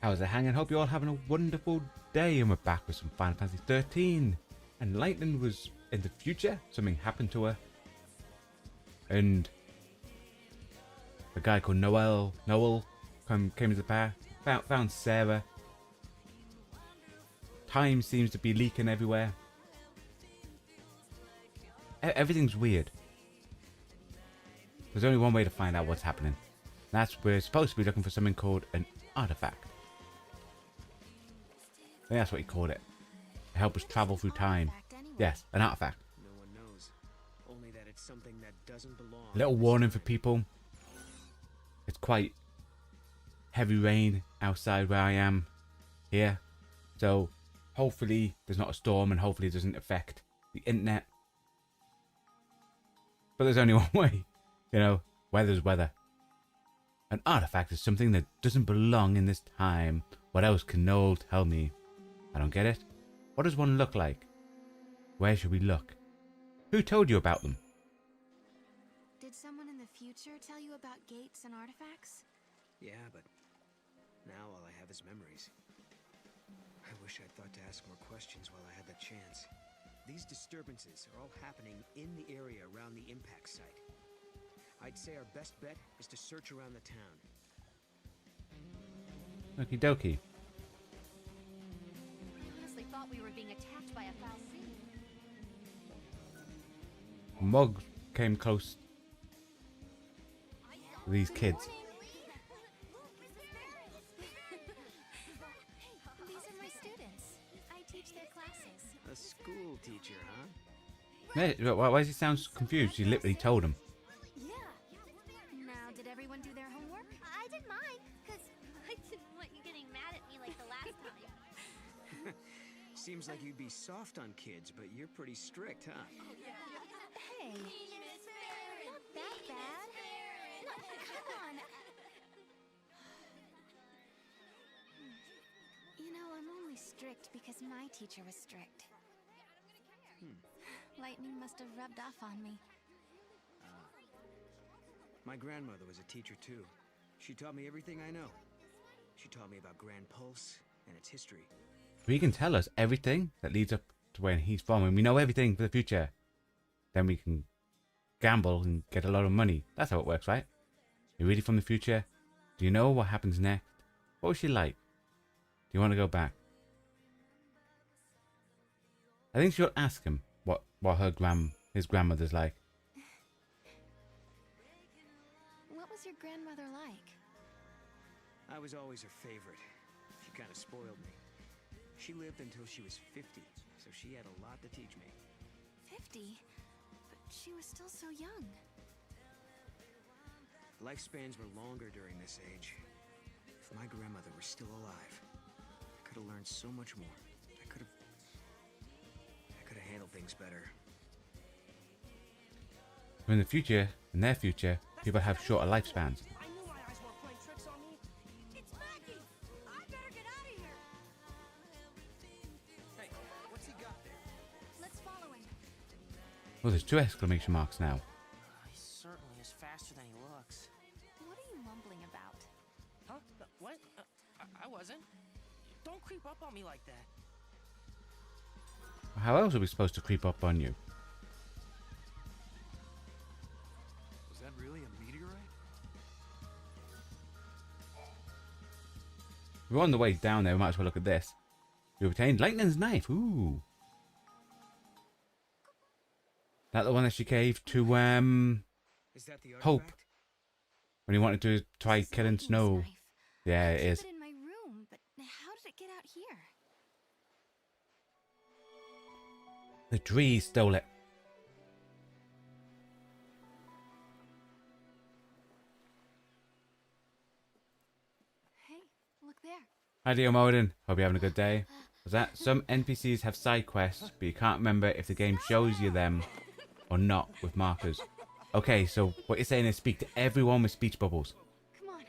How's it hanging? Hope you're all having a wonderful day, and we're back with some Final Fantasy XIII. And Lightning was in the future. Something happened to her. And a guy called Noel came into the path, found Sarah. Time seems to be leaking everywhere. Everything's weird. There's only one way to find out what's happening. That's we're supposed to be looking for something called an artifact. I think that's what he called it. To help us travel through time. Yes, an artifact. No one knows. Only that it's something that doesn't belong. A little warning for people. It's quite heavy rain outside where I am here. So hopefully there's not a storm and hopefully it doesn't affect the internet. But there's only one way. You know, weather's weather. An artifact is something that doesn't belong in this time. What else can Noel tell me? I don't get it. What does one look like? Where should we look? Who told you about them? Did someone in the future tell you about gates and artifacts? Yeah, but now all I have is memories. I wish I'd thought to ask more questions while I had the chance. These disturbances are all happening in the area around the impact site. I'd say our best bet is to search around the town. Okie dokie. I honestly thought we were being attacked by a foul sea. Mog came close to these kids. These are my students. I teach their classes. A school teacher, huh? Why does he sound confused? She literally told him. Yeah. Now, did everyone do their homework? I did mine, because I didn't want you getting mad at me like the last time. Seems like you'd be soft on kids, but you're pretty strict, huh? Hey, not that bad. No, come on. You know, I'm only strict because my teacher was strict. Lightning must have rubbed off on me. My grandmother was a teacher too. She taught me everything I know. She taught me about Grand Pulse and its history. He can tell us everything that leads up to when he's from, and we know everything for the future. Then we can gamble and get a lot of money. That's how it works, right? You're really from the future? Do you know what happens next? What was she like? Do you want to go back? I think she'll ask him what his grandmother's like. What was your grandmother like? I was always her favorite. She kind of spoiled me. She lived until she was 50, so she had a lot to teach me. 50? But she was still so young. Lifespans were longer during this age. If my grandmother were still alive, I could have learned so much more. I could have handled things better. In the future, in their future, people have shorter lifespans. I knew my eyes weren't playing tricks on me. It's Maggie! I better get out of here! Hey, what's he got there? Let's follow him. Oh, there's 2 exclamation marks now. He certainly is faster than he looks. What are you mumbling about? Huh? What? I wasn't. Don't creep up on me like that. How else are we supposed to creep up on you? Was that really a meteorite? We're on the way down there. We might as well look at this. We obtained Lightning's knife. Ooh. That the one that she gave to Is that the Hope artifact? when he wanted to try This is killing Lightning's Snow. knife. Yeah, I it keep is. it in my room, but how did it get out here? The tree stole it. Hey, look there. Hi, Dio Modin. Hope you're having a good day. Was that some NPCs have side quests, but you can't remember if the game shows you them or not with markers. Okay, so what you're saying is speak to everyone with speech bubbles. Come on.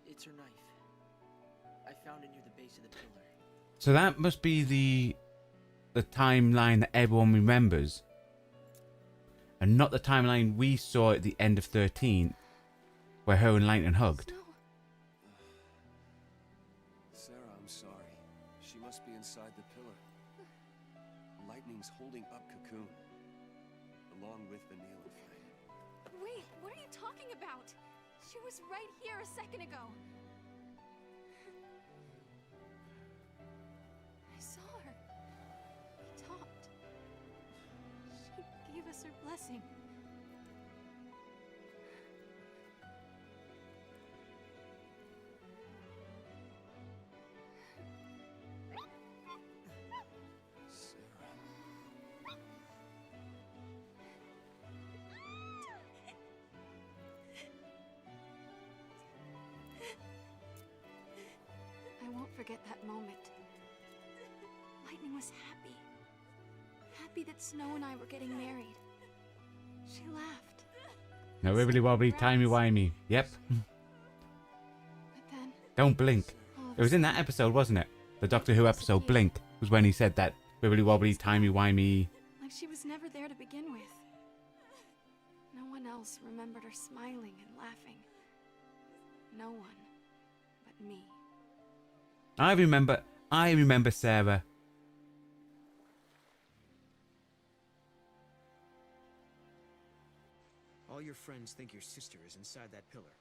It's her knife. I found it near the base of the pillar. So that must be the the timeline that everyone remembers, and not the timeline we saw at the end of 13, where her and Lightning hugged. Snow. Sarah, I'm sorry. She must be inside the pillar. Lightning's holding up Cocoon, along with Vanille and Flame. Wait, what are you talking about? She was right here a second ago. I saw her. We talked. She gave us her blessing. I won't forget that moment. Lightning was happy. Happy that Snow and I were getting married. She laughed. No wibbly wobbly, timey wimey. Yep. But then, Don't blink. all of It was a in that episode, wasn't it? The Doctor Who episode, Blink, was when he said that wibbly wobbly, timey wimey. like she was never there to begin with. No one else remembered her smiling and laughing. No one but me. I remember Sarah. All your friends think your sister is inside that pillar.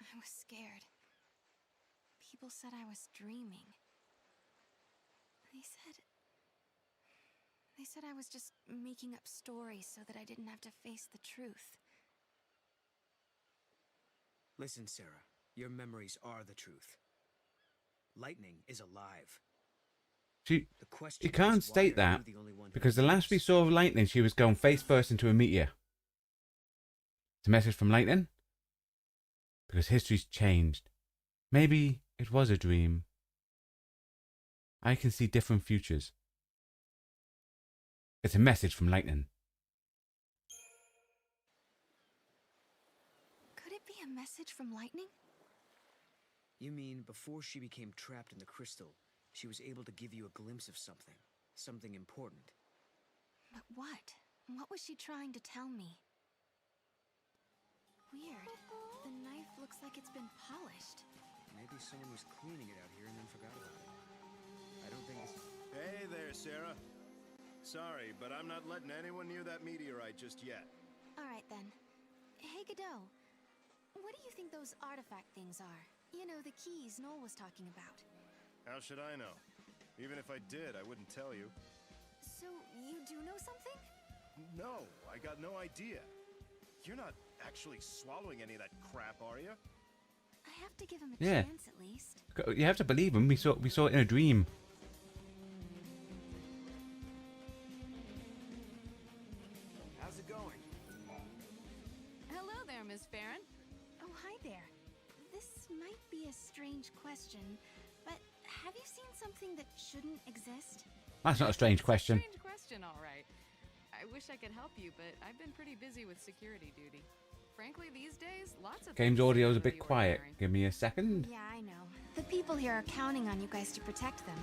I was scared. People said I was dreaming. They said I was just making up stories so that I didn't have to face the truth. Listen, Sarah. Your memories are the truth. Lightning is alive. She The question You can't is, why state are that, you the only one who because the last we believes? saw of Lightning, she was going face first into a meteor. It's a message from Lightning? Because history's changed. Maybe it was a dream. I can see different futures. It's a message from Lightning. Could it be a message from Lightning? You mean before she became trapped in the crystal, she was able to give you a glimpse of something. Something important. But what? What was she trying to tell me? Weird. The knife looks like it's been polished. Maybe someone was cleaning it out here and then forgot about it. I don't think it's... Hey there, Sarah. Sorry, but I'm not letting anyone near that meteorite just yet. All right, then. Hey, Godot. What do you think those artifact things are? You know, the keys Noel was talking about. How should I know? Even if I did, I wouldn't tell you. So, you do know something? No, I got no idea. You're not actually swallowing any of that crap, are you? I have to give him a Yeah. chance, at least. You have to believe him. We saw it in a dream. How's it going? Hello there, Miss Farron. Oh, hi there. This might be a strange question, but have you seen something that shouldn't exist? That's not a strange question. Strange question, all right. I wish I could help you, but I've been pretty busy with security duty. Frankly, these days, lots of Game's things audio's a seem out of bit the quiet. ordinary. Give me a second. Yeah, I know. The people here are counting on you guys to protect them.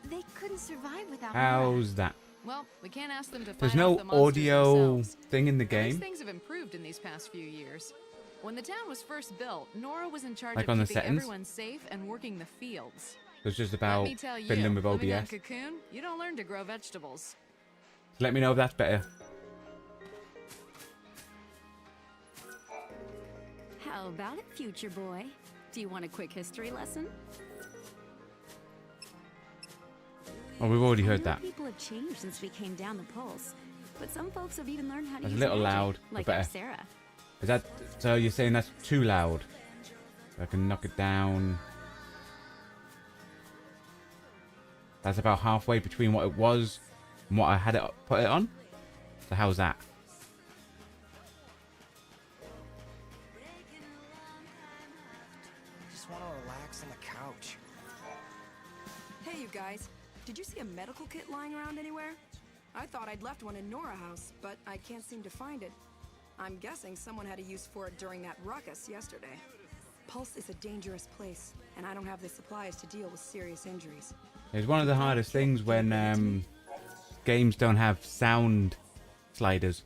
They couldn't survive without Nora. How's that? Well, we can't ask them to There's fight no off the monsters audio themselves. thing in the At least game. things have improved in these past few years. When the town was first built, Nora was in charge Like of on the keeping settings? everyone safe and working the fields. It's just Let about me tell you, fiddling with living on OBS. Cocoon, you don't learn to grow vegetables. Let me know if that's better. How about it, future boy? Do you want a quick history lesson? Oh, we've already I heard know that. People have changed since we came down the pulse, but some folks have even learned how to That's a use little magic, loud, but like our better. Sarah. Is that so? You're saying that's too loud? I can knock it down. That's about halfway between what it was and what I had it put it on. So how's that? I just want to relax on the couch. Hey, you guys. Did you see a medical kit lying around anywhere? I thought I'd left one in Nora House, but I can't seem to find it. I'm guessing someone had a use for it during that ruckus yesterday. Pulse is a dangerous place, and I don't have the supplies to deal with serious injuries. It's one of the hardest things when games don't have sound sliders.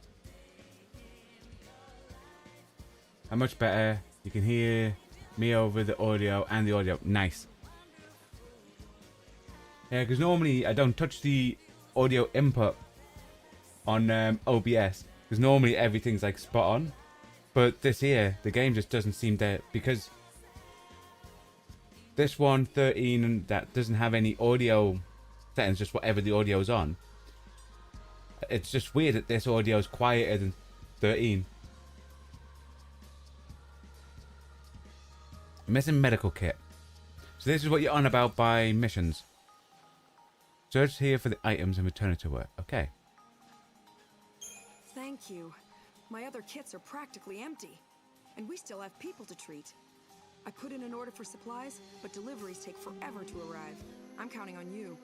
And much better. You can hear me over the audio and the audio. Nice. Yeah, because normally I don't touch the audio input on OBS, because normally everything's like spot on. But this here, the game just doesn't seem to, because this one, 13, that doesn't have any audio settings, just whatever the audio's on. It's just weird that this audio is quieter than 13. Missing medical kit. So this is what you're on about by missions. Search here for the items and return it to her. Okay. Thank you. My other kits are practically empty, and we still have people to treat. I put in an order for supplies, but deliveries take forever to arrive. I'm counting on you.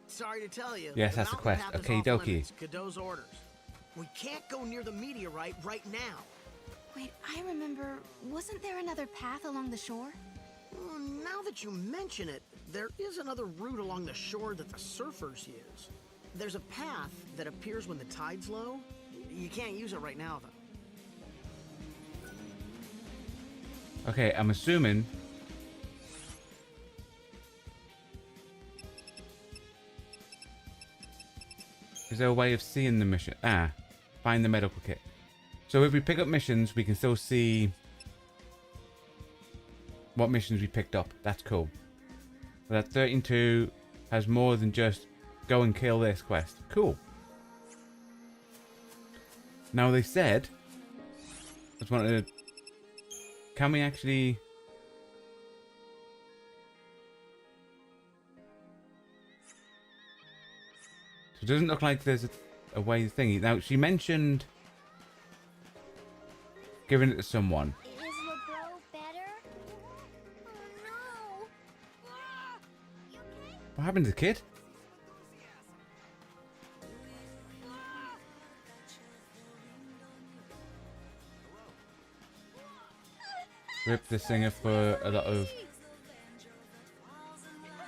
Sorry to tell you. Yes, that's the quest. Okay, dokie. Cadeau's orders. We can't go near the meteorite right now. Wait, I remember, wasn't there another path along the shore? Now that you mention it, there is another route along the shore that the surfers use. There's a path that appears when the tide's low. You can't use it right now, though. Okay, I'm assuming. Is there a way of seeing the mission? Ah, find the medical kit. So if we pick up missions, we can still see what missions we picked up. That's cool. But that 13-2 has more than just go and kill this quest. Cool. Now they said, I just wanted to, can we actually, so it doesn't look like there's a way thingy. Now she mentioned giving it to someone. Is LeBeau better? Oh no! You okay? What happened to the kid? Rip the singer for a lot of...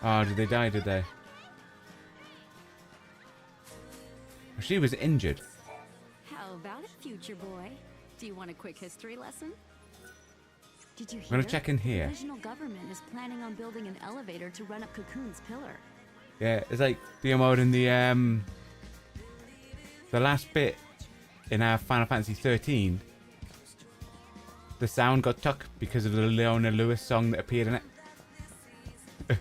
Oh, did they die, did they? She was injured. How about it, future boy? Do you want a quick history lesson? Did you hear? I'm gonna check in here. The divisional government is planning on building an elevator to run up Cocoon's pillar. Yeah, it's like the mode in the last bit in our Final Fantasy XIII. The sound got took because of the Leona Lewis song that appeared in it.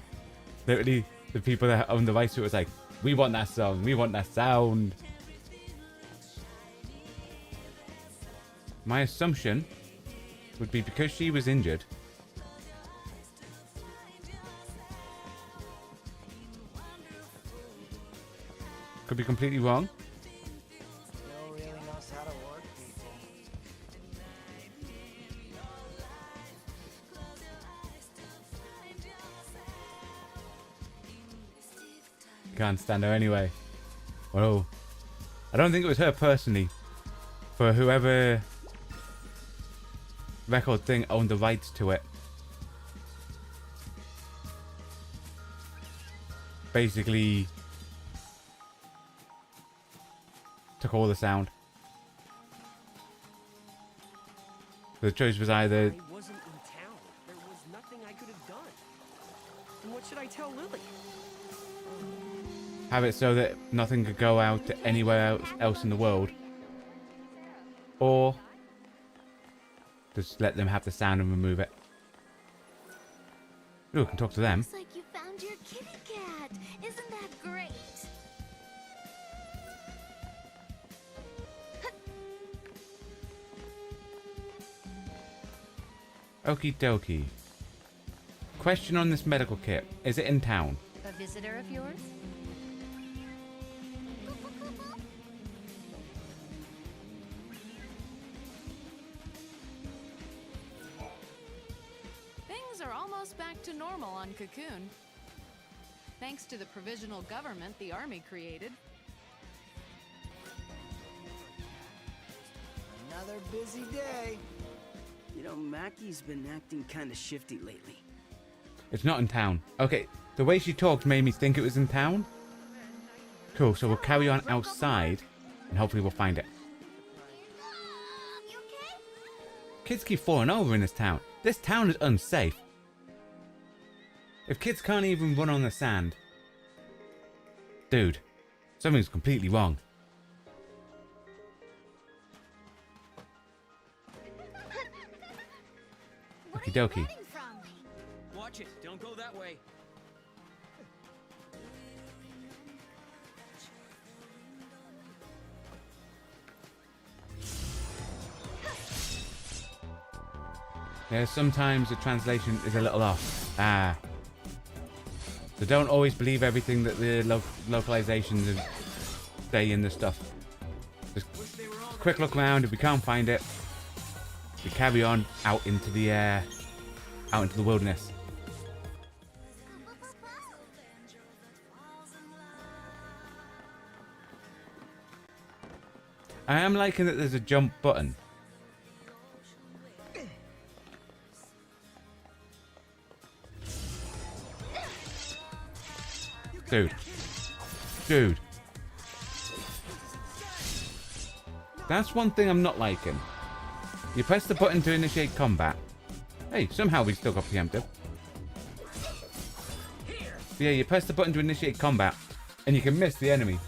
Literally, the people that owned the rights to it was like, we want that song, we want that sound. My assumption would be because she was injured. Could be completely wrong. No really knows how to work people. Can't stand her anyway. Well, I don't think it was her personally. For whoever record thing owned the rights to it. Basically took all the sound. The choice was either I wasn't in town. There was nothing I could have done. And what should I tell Lily? have it so that nothing could go out to anywhere else in the world, or just let them have the sound and remove it. Ooh, I can talk to them. Looks like you found your kitty cat. Isn't that great? Okie dokie. Question on this medical kit. Is it in town? A visitor of yours? Things are almost back to normal on Cocoon. Thanks to the provisional government the army created. Another busy day. You know, Mackie's been acting kind of shifty lately. It's not in town. Okay, the way she talked made me think it was in town. Cool, so we'll carry on outside and hopefully we'll find it. You okay? Kids keep falling over in this town. This town is unsafe. If kids can't even run on the sand. Dude, something's completely wrong. Okie dokie. Watch it, don't go that way. Yeah, sometimes the translation is a little off. So don't always believe everything that the localizations say in the stuff. Just quick look around. If we can't find it, we carry on out into the wilderness. I am liking that there's a jump button. Dude. That's one thing I'm not liking. You press the button to initiate combat. Hey, somehow we still got preemptive. Yeah, you press the button to initiate combat, and you can miss the enemy.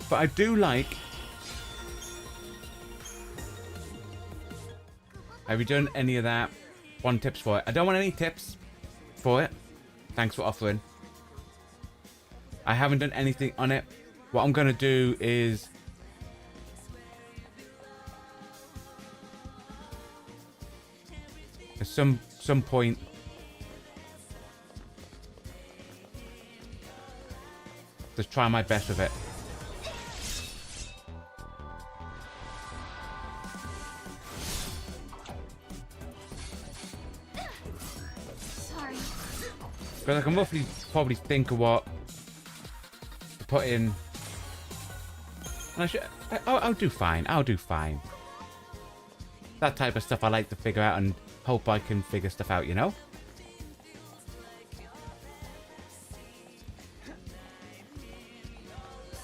But I do like... Have you done any of that? 1 tips for it. I don't want any tips for it. Thanks for offering. I haven't done anything on it. What I'm going to do is... At some point... Just try my best with it. Sorry. Because I can roughly probably think of what to put in. And I'll do fine. I'll do fine. That type of stuff I like to figure out and hope I can figure stuff out, you know?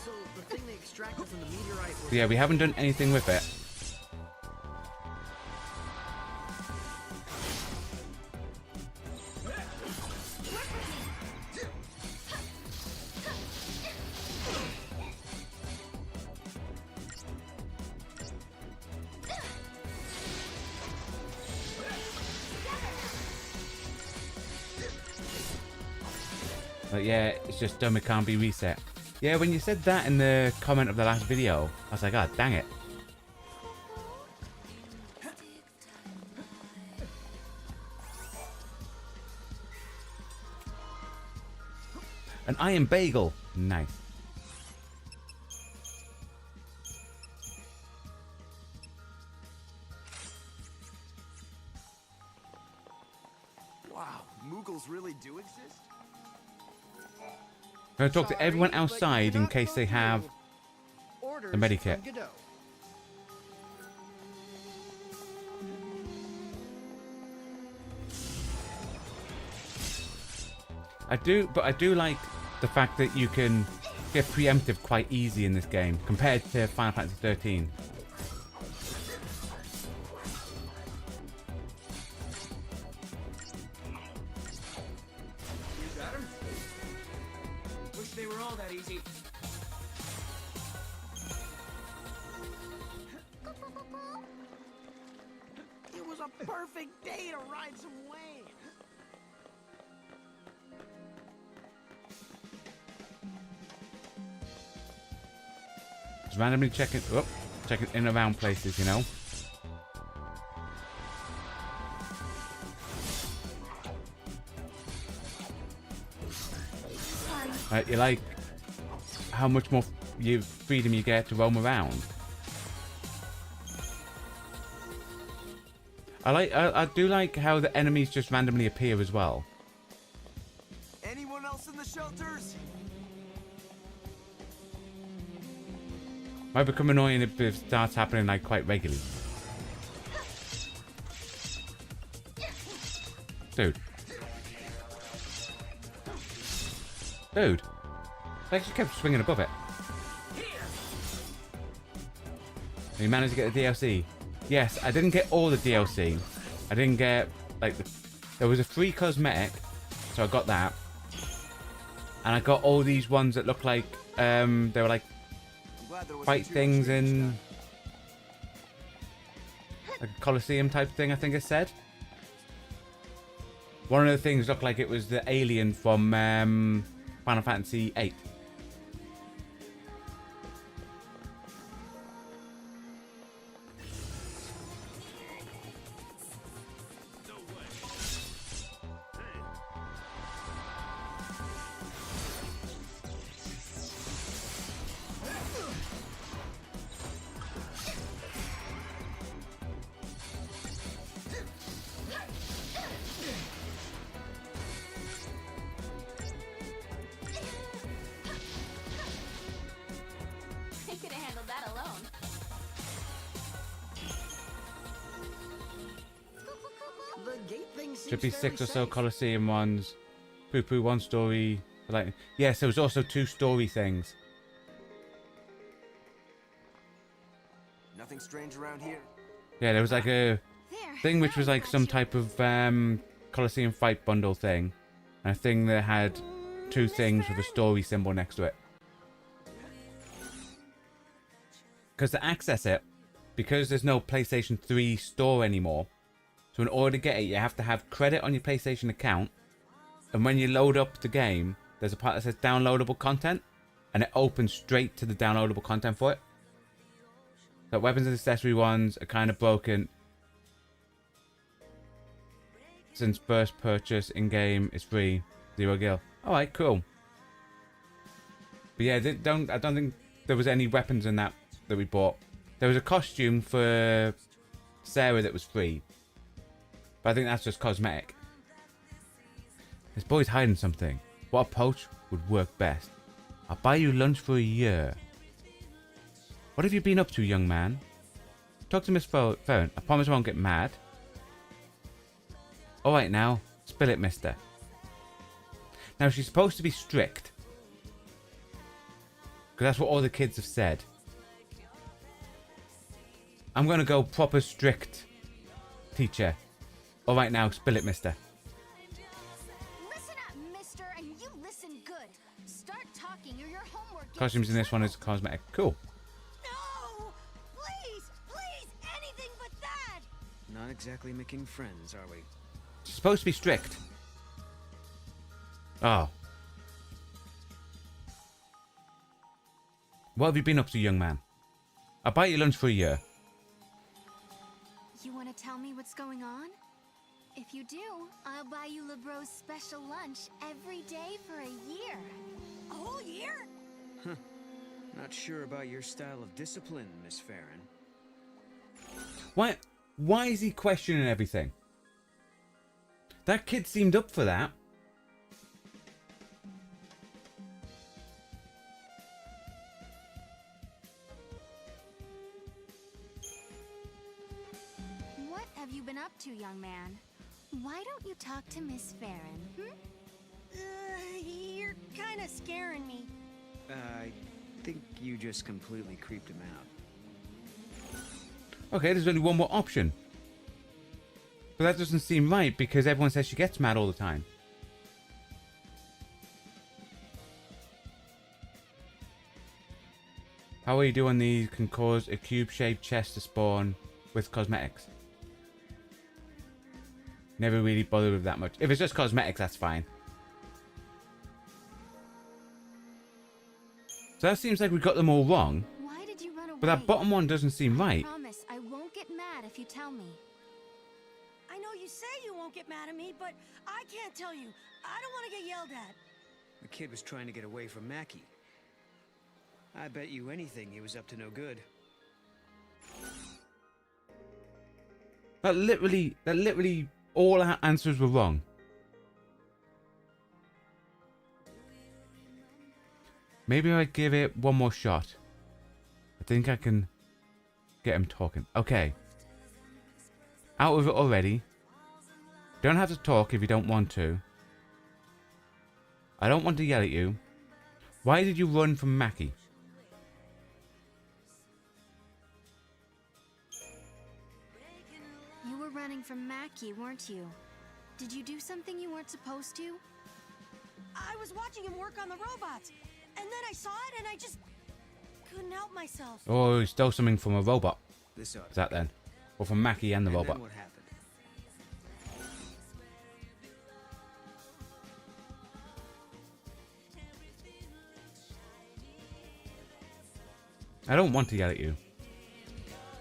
So the thing they extracted from the meteorite was... Yeah, we haven't done anything with it. But yeah, it's just dumb it can't be reset. Yeah, when you said that in the comment of the last video, I was like, ah, dang it. An iron bagel. Nice. Wow, Moogles really do exist? I'm going to talk to everyone outside in case they have a medikit. I do like the fact that you can get preemptive quite easy in this game compared to Final Fantasy XIII. They were all that easy. It was a perfect day to ride some Wayne. Just randomly checking in around places, you know. You like how much more freedom you get to roam around. I do like how the enemies just randomly appear as well. Anyone else in the shelters. Might become annoying if it starts happening like quite regularly. Dude. Dude. I actually kept swinging above it. You managed to get the DLC. Yes, I didn't get all the DLC. I didn't get, like, there was a free cosmetic, so I got that. And I got all these ones that look like, they were like, fight things in, like a Colosseum type thing, I think it said. One of the things looked like it was the alien from Final Fantasy VIII. Should be 6 or so Colosseum ones. Poo Poo 1 story. Like, yes, there was also 2 story things. Nothing strange around here. Yeah, there was like a thing which was like some type of Colosseum fight bundle thing. And a thing that had 2 things with a story symbol next to it. Because to access it, because there's no PlayStation 3 store anymore, so in order to get it, you have to have credit on your PlayStation account. And when you load up the game, there's a part that says downloadable content. And it opens straight to the downloadable content for it. So weapons and accessory ones are kind of broken. Since first purchase in-game is free. 0 gil. Alright, cool. But yeah, I don't think there was any weapons in that we bought. There was a costume for Sarah that was free. But I think that's just cosmetic. This boy's hiding something. What approach would work best? I'll buy you lunch for a year. What have you been up to, young man? Talk to Miss Farron. I promise I won't get mad. Alright now, spill it, mister. Now she's supposed to be strict. Because that's what all the kids have said. I'm going to go proper strict teacher. Alright now, spill it, mister. Listen up, mister, and you listen good. Start talking or your homework gets Costumes in this one is cosmetic. Cool. No! Please, please, anything but that! Not exactly making friends, are we? She's supposed to be strict. Oh. What have you been up to, young man? I'll buy you lunch for a year. You want to tell me what's going on? If you do, I'll buy you LeBro's special lunch every day for a year. A whole year? Huh. Not sure about your style of discipline, Miss Farron. Why is he questioning everything? That kid seemed up for that. What have you been up to, young man? Why don't you talk to Miss Farron, You're kind of scaring me. I think you just completely creeped him out. Okay, there's only one more option. But that doesn't seem right because everyone says she gets mad all the time. How are you doing? These can cause a cube-shaped chest to spawn with cosmetics. Never really bothered with that much. If it's just cosmetics, that's fine. So that seems like we got them all wrong. Why did you run away? But that bottom one doesn't seem right. I promise I won't get mad if you tell me. I know you say you won't get mad at me, but I can't tell you. I don't want to get yelled at. The kid was trying to get away from Mackie. I bet you anything he was up to no good. That literally all our answers were wrong. Maybe I give it one more shot. I think I can get him talking. Okay. Out of it already. Don't have to talk if you don't want to. I don't want to yell at you. Why did you run from Mackie? You were running from Mackie, weren't you? Did you do something you weren't supposed to? I was watching him work on the robots, and then I saw it and I just couldn't help myself. Oh, he stole something from a robot. This Is that then? Or from Mackie and the robot? Then what happened? I don't want to yell at you.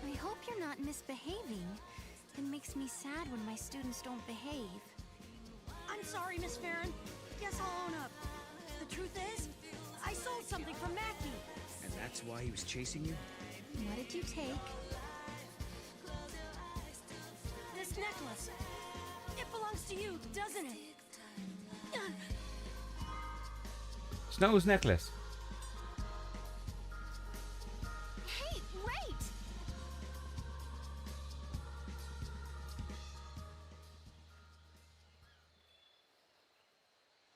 I hope you're not misbehaving. It makes me sad when my students don't behave. I'm sorry, Miss Farron. Guess I'll own up. The truth is, I sold something from Mackie. And that's why he was chasing you? What did you take? This necklace. It belongs to you, doesn't it? Snow's necklace. Hey, wait!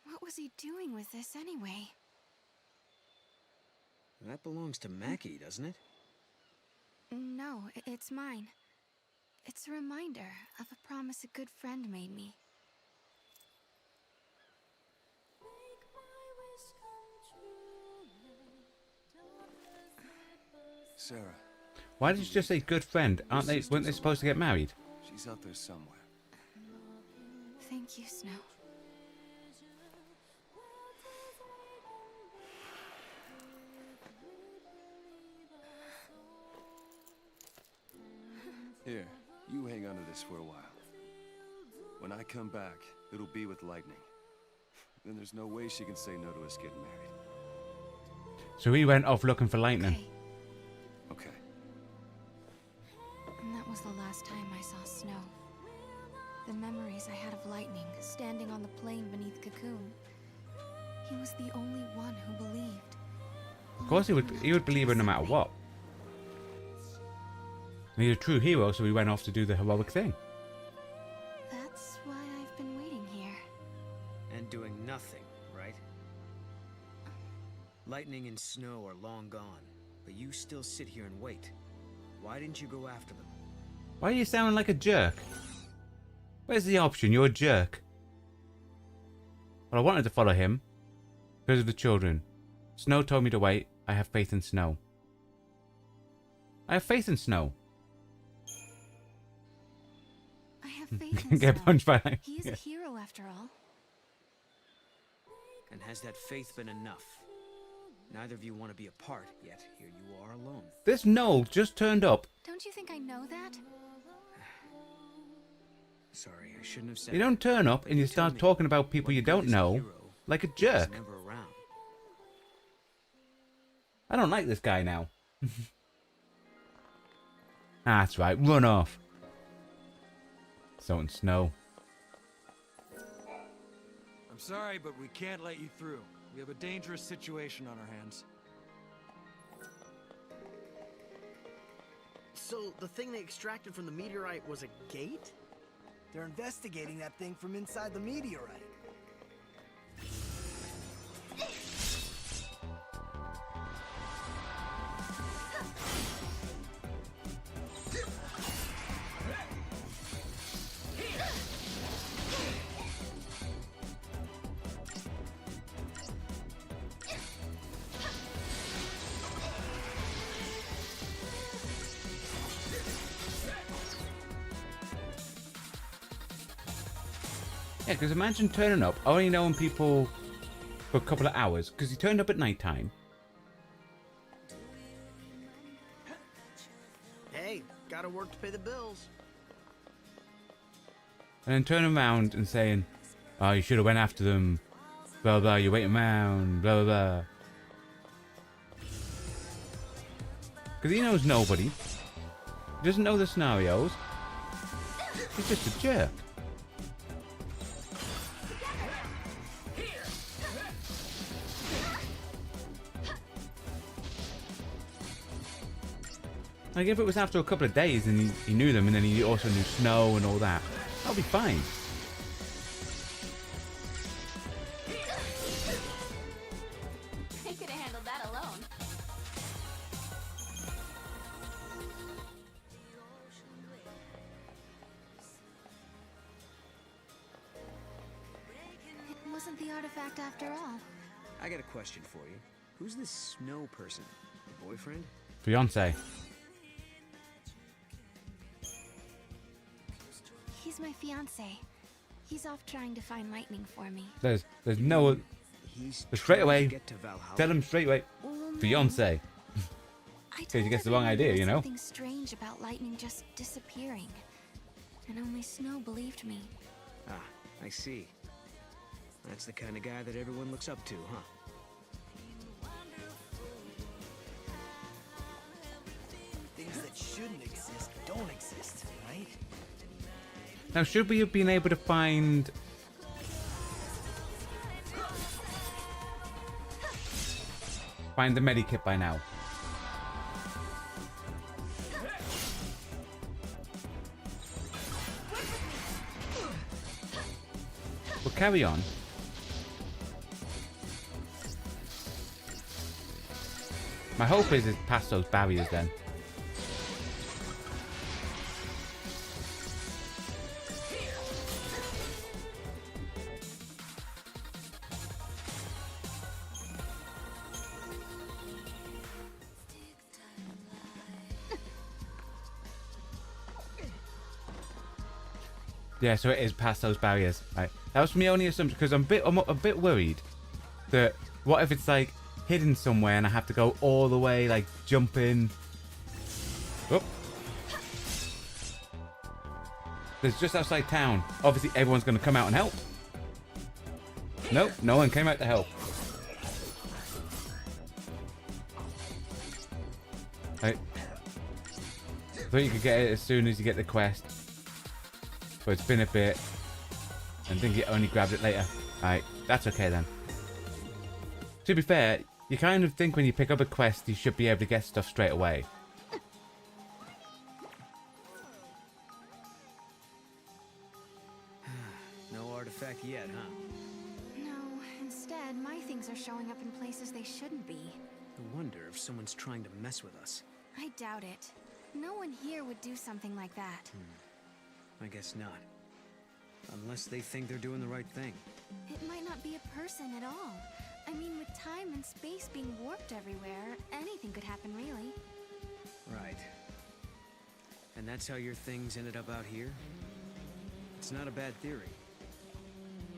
What was he doing with this anyway? That belongs to Mackie, doesn't it? No, it's mine. It's a reminder of a promise a good friend made me. Sarah. Why did you just say good friend? Weren't they supposed to get married? She's out there somewhere. Thank you, Snow. Here, you hang on to this for a while. When I come back, it'll be with Lightning. Then there's no way she can say no to us getting married. So he went off looking for Lightning. Okay. And that was the last time I saw Snow. The memories I had of Lightning standing on the plain beneath Cocoon. He was the only one who believed. Of course he would believe her no matter what. And he's a true hero, so he went off to do the heroic thing. That's why I've been waiting here. And doing nothing, right? Lightning and Snow are long gone, but you still sit here and wait. Why didn't you go after them? Why are you sounding like a jerk? Where's the option? You're a jerk. Well, I wanted to follow him because of the children. Snow told me to wait. I have faith in Snow. I have faith in Snow. I have faith in Get Snow. punched by He is a hero after all. And has that faith been enough? Neither of you want to be apart, yet here you are alone. This Noel just turned up. Don't you think I know that? Sorry, I shouldn't have said. You don't turn up and you start talking about people you don't know like a jerk. Never around. I don't like this guy now. That's right, run off. So and Snow. I'm sorry, but we can't let you through. We have a dangerous situation on our hands. So the thing they extracted from the meteorite was a gate? They're investigating that thing from inside the meteorite. Yeah, because imagine turning up, only knowing people for a couple of hours, because he turned up at night time. Hey, gotta work to pay the bills. And then turning around and saying, oh, you should have went after them, blah, blah, you're waiting around, blah, blah, blah. Because he knows nobody. He doesn't know the scenarios. He's just a jerk. Like if it was after a couple of days and he knew them, and then he also knew snow and all that, that'll be fine. I could have handled that alone. It wasn't the artifact after all. I got a question for you. Who's this snow person? Your boyfriend? Fiance. He's my fiance. He's off trying to find lightning for me. There's no. Straight away. Tell him straight away. Fiance. In case he gets the wrong idea, you know. Something strange about lightning just disappearing, and only Snow believed me. Ah, I see. That's the kind of guy that everyone looks up to, huh? Things that shouldn't exist don't exist, right? Now, should we have been able to find... the medikit by now? We'll carry on. My hope is it's past those barriers then. Yeah, so it is past those barriers. Right. That was my only assumption, because I'm a bit worried that what if it's like hidden somewhere and I have to go all the way, like jumping. Oh. There's just outside town. Obviously, everyone's going to come out and help. Nope, no one came out to help. Right. Thought you could get it as soon as you get the quest. But it's been a bit. And I think you only grabbed it later. Alright, that's okay then. To be fair, you kind of think when you pick up a quest you should be able to get stuff straight away. No artifact yet, huh? No, instead, my things are showing up in places they shouldn't be. I wonder if someone's trying to mess with us. I doubt it. No one here would do something like that. I guess not. Unless they think they're doing the right thing. It might not be a person at all. I mean, with time and space being warped everywhere, anything could happen, really. Right. And that's how your things ended up out here? It's not a bad theory.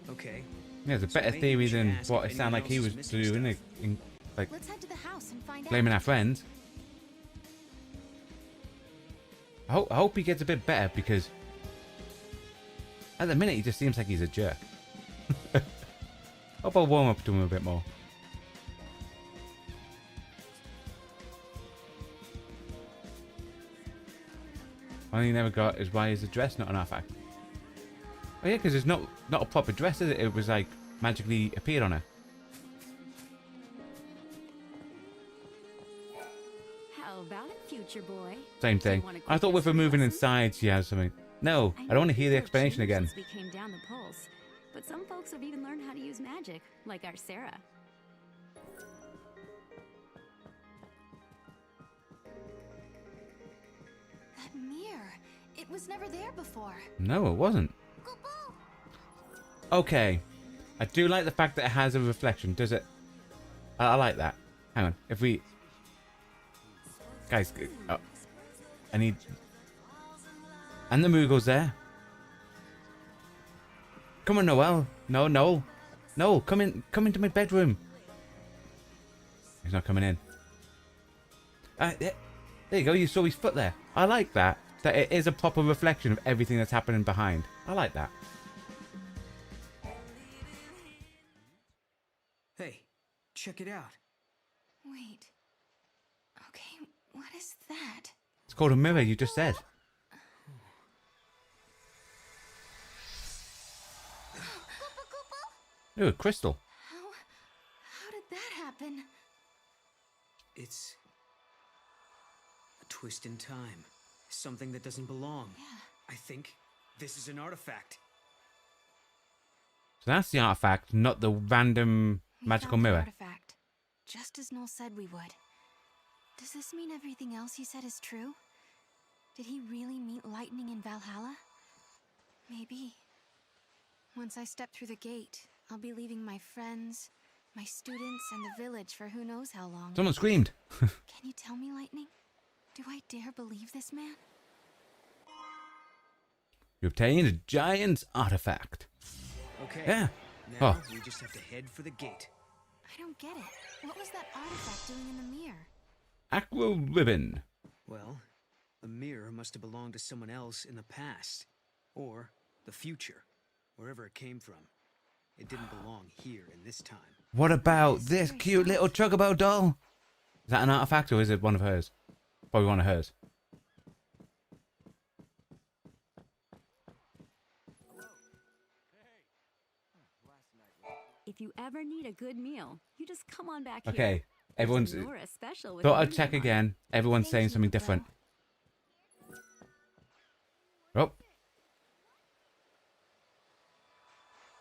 Okay. Yeah, it's a better theory than what it sounded like he was doing. Like, let's head to the house and find blaming out. our friends. I hope he gets a bit better, because at the minute he just seems like he's a jerk. Hope I'll warm up to him a bit more. One thing he never got is why is the dress not an artifact? Oh yeah, because it's not a proper dress, is it? It was like magically appeared on her. How about it, future boy? Same thing. I thought with her moving inside she has something. No, I don't want to hear the explanation again. We came down the pulse, but some folks have even learned how to use magic, like our Sarah. That mirror, it was never there before. No, it wasn't. Okay, I do like the fact that it has a reflection. Does it? I like that. Hang on, if we, guys, I need. And the Moogle's there. Come on, Noel. No, Noel. No, come into my bedroom. He's not coming in. There you go, you saw his foot there. I like that. That it is a proper reflection of everything that's happening behind. I like that. Hey, check it out. Wait. Okay, what is that? It's called a mirror, you just said. Ooh, a crystal. How did that happen? It's a twist in time. Something that doesn't belong. Yeah. I think this is an artifact. So that's the artifact, not the random magical found the mirror. Artifact, just as Noel said we would. Does this mean everything else he said is true? Did he really meet lightning in Valhalla? Maybe. Once I step through the gate, I'll be leaving my friends, my students, and the village for who knows how long. Someone screamed. Can you tell me, Lightning? Do I dare believe this man? You obtained a giant's artifact. Okay. Yeah. Now Oh. we just have to head for the gate. I don't get it. What was that artifact doing in the mirror? Aqua ribbon. Well, the mirror must have belonged to someone else in the past. Or the future. Wherever it came from. It didn't belong here in this time. What about this cute little Chocobo doll? Is that an artifact or is it one of hers? Probably one of hers. If you ever need a good meal, you just come on back here. Okay, everyone's. There's Nora special with Thought the I'd check lemon again. Everyone's saying something different. Oh,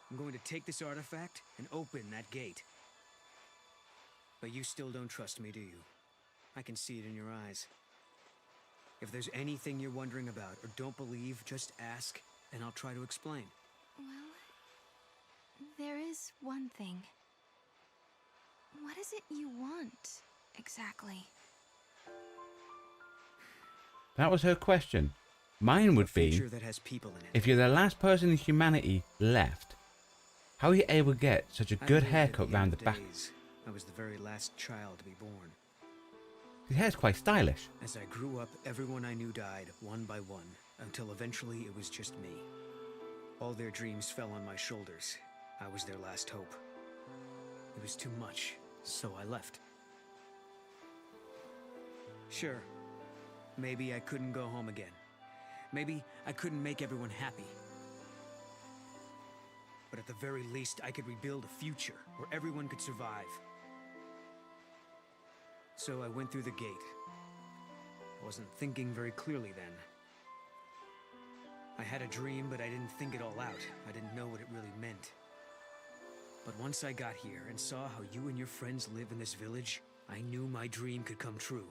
I'm going to take this artifact and open that gate. But you still don't trust me, do you? I can see it in your eyes. If there's anything you're wondering about or don't believe, just ask, and I'll try to explain. Well, there is one thing. What is it you want, exactly? that was her question. Mine would be, Future that has people in it. if you're the last person in humanity left, how are you able to get such a I good believe at haircut end round of the back? days, I was the very last child to be born. His hair's quite stylish. As I grew up, everyone I knew died, one by one, until eventually it was just me. All their dreams fell on my shoulders. I was their last hope. It was too much, so I left. Sure, maybe I couldn't go home again. Maybe I couldn't make everyone happy. But at the very least, I could rebuild a future where everyone could survive. So I went through the gate. I wasn't thinking very clearly then. I had a dream, but I didn't think it all out. I didn't know what it really meant. But once I got here and saw how you and your friends live in this village, I knew my dream could come true.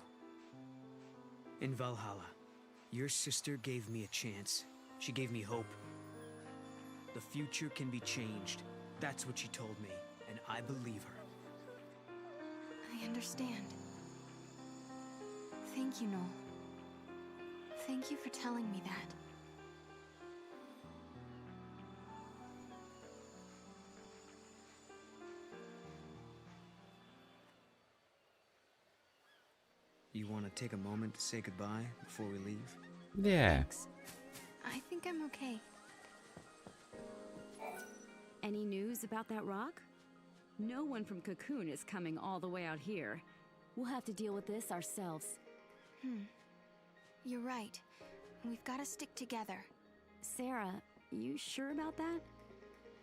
In Valhalla, your sister gave me a chance. She gave me hope. The future can be changed. That's what she told me, and I believe her. I understand. Thank you, Noel. Thank you for telling me that. You want to take a moment to say goodbye before we leave? Yeah. Thanks. I think I'm okay. Any news about that rock? No one from Cocoon is coming all the way out here. We'll have to deal with this ourselves. You're right. We've got to stick together. Sarah, you sure about that?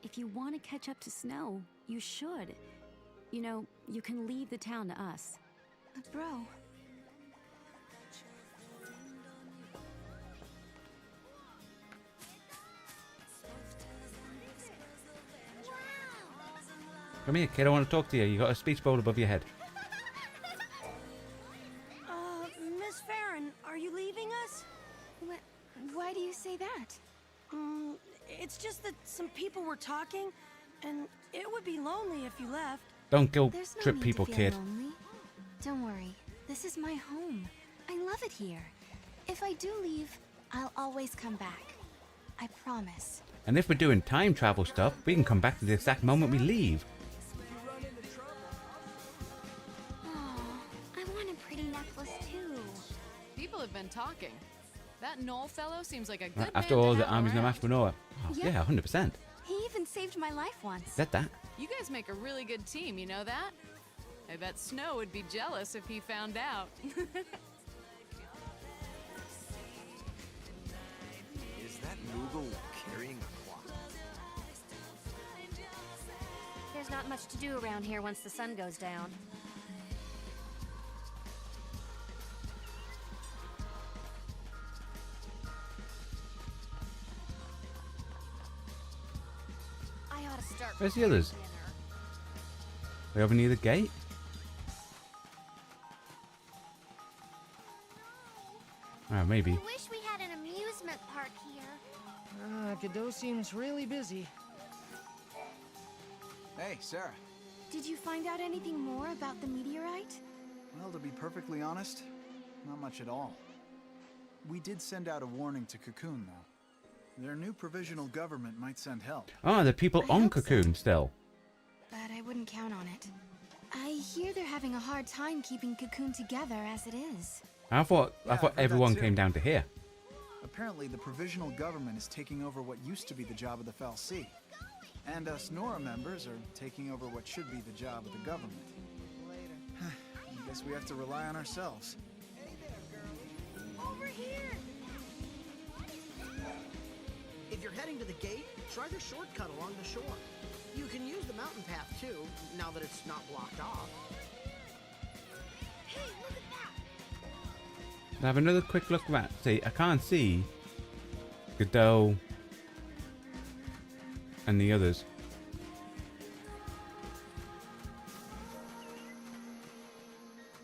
If you want to catch up to Snow, you should. You know, you can leave the town to us. But bro... Come here, kid. I want to talk to you. You got a speech bowl above your head. Miss Farron, are you leaving us? Why do you say that? It's just that some people were talking, and it would be lonely if you left. Don't go There's no trip need people, to feel kid. lonely. Don't worry. This is my home. I love it here. If I do leave, I'll always come back. I promise. And if we're doing time travel stuff, we can come back to the exact moment we leave. I want a pretty necklace too. People have been talking. That Noel fellow seems like a good After man all, to the have army's no around. match for Noah. Oh, Yeah. yeah, 100%. He even saved my life once. Said that. You guys make a really good team, you know that? I bet Snow would be jealous if he found out. Is that Moogle carrying a clock? There's not much to do around here once the sun goes down. start Where's the others? They over near the gate? Oh, maybe. I wish we had an amusement park here. Godot seems really busy. Hey, Sarah. Did you find out anything more about the meteorite? Well, to be perfectly honest, not much at all. We did send out a warning to Cocoon, though. Their new provisional government might send help. Oh, the people on Cocoon still. But I wouldn't count on it. I hear they're having a hard time keeping Cocoon together as it is. I thought I've heard that everyone too. came down to here. Apparently, the provisional government is taking over what used to be the job of the FalC. And us Nora members are taking over what should be the job of the government. I guess we have to rely on ourselves. Over here! If you're heading to the gate, try the shortcut along the shore. You can use the mountain path too, now that it's not blocked off. Hey, look at that! Have another quick look around. See, I can't see Godot and the others.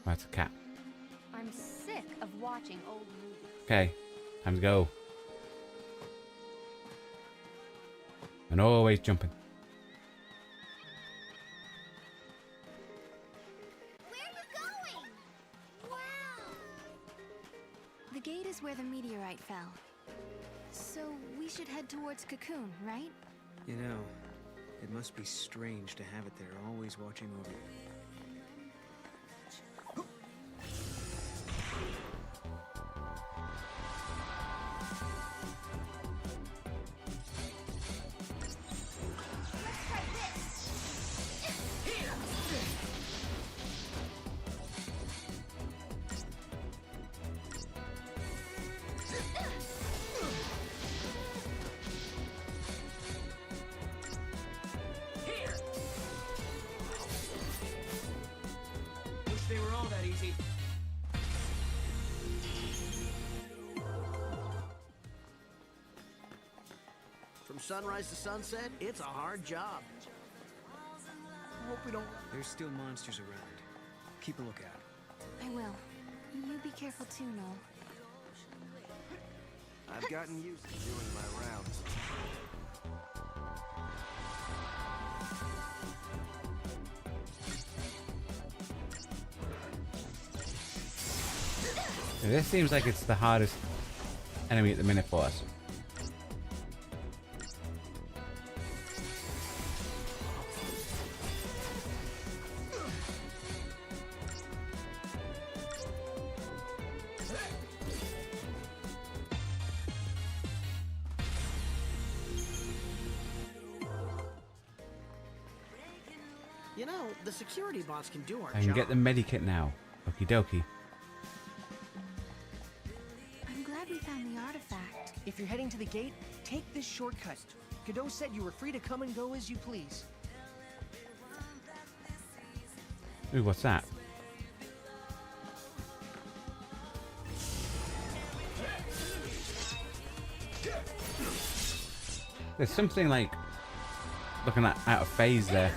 That's a cat. I'm sick of watching old movies. Okay, time to go. And always jumping. Where are you going? Wow! The gate is where the meteorite fell. So we should head towards Cocoon, right? You know, it must be strange to have it there, always watching over you. They were all that easy. From sunrise to sunset, it's a hard job. Hope we don't. There's still monsters around. Keep a lookout. I will. You be careful too, Noel. I've gotten used to doing my rounds. This seems like it's the hardest enemy at the minute for us. You know, the security bots can do our I can job. get the medikit now. Okie dokie. I'm glad we found the artifact. If you're heading to the gate, take this shortcut. Godot said you were free to come and go as you please. Ooh, what's that? There's something like looking at out of phase there.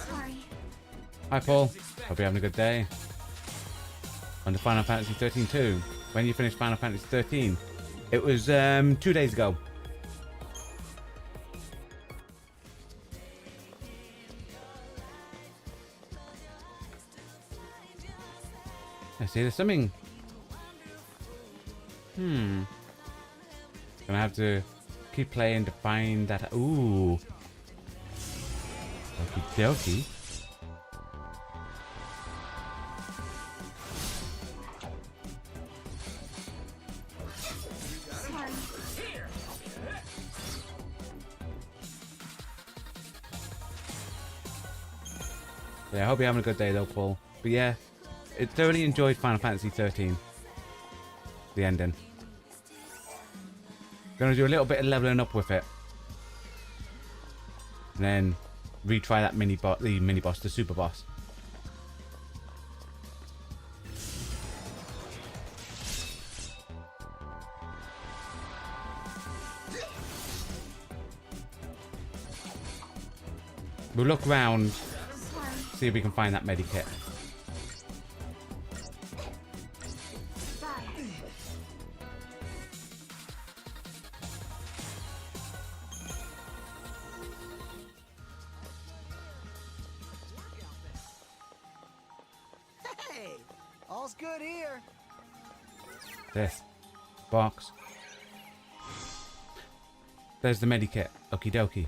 Sorry. Hi Paul, hope you're having a good day. On the Final Fantasy XIII-2. When you finished Final Fantasy XIII? It was 2 days ago. I see there's something. Gonna have to keep playing to find that. Ooh. Okie dokie. Sorry. Yeah, I hope you're having a good day though, Paul. But yeah, I thoroughly enjoyed Final Fantasy XIII. The ending. Gonna do a little bit of leveling up with it. And then retry that the mini boss, the super boss. We'll look around, Sorry. see if we can find that medikit. Bye. Hey, all's good here. This box. There's the medikit. Okie dokie.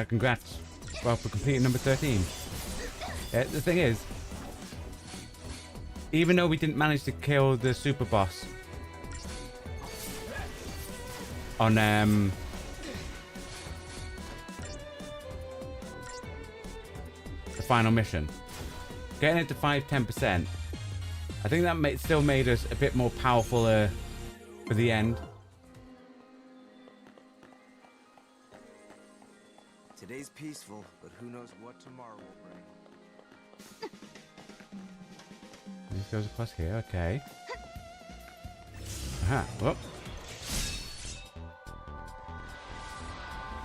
Congrats. Well, for completing number 13. The thing is, even though we didn't manage to kill the super boss on the final mission, getting it to 5-10%, I think that still made us a bit more powerful for the end. Today's peaceful, but who knows what tomorrow will bring. This goes across here, okay. Aha, whoop.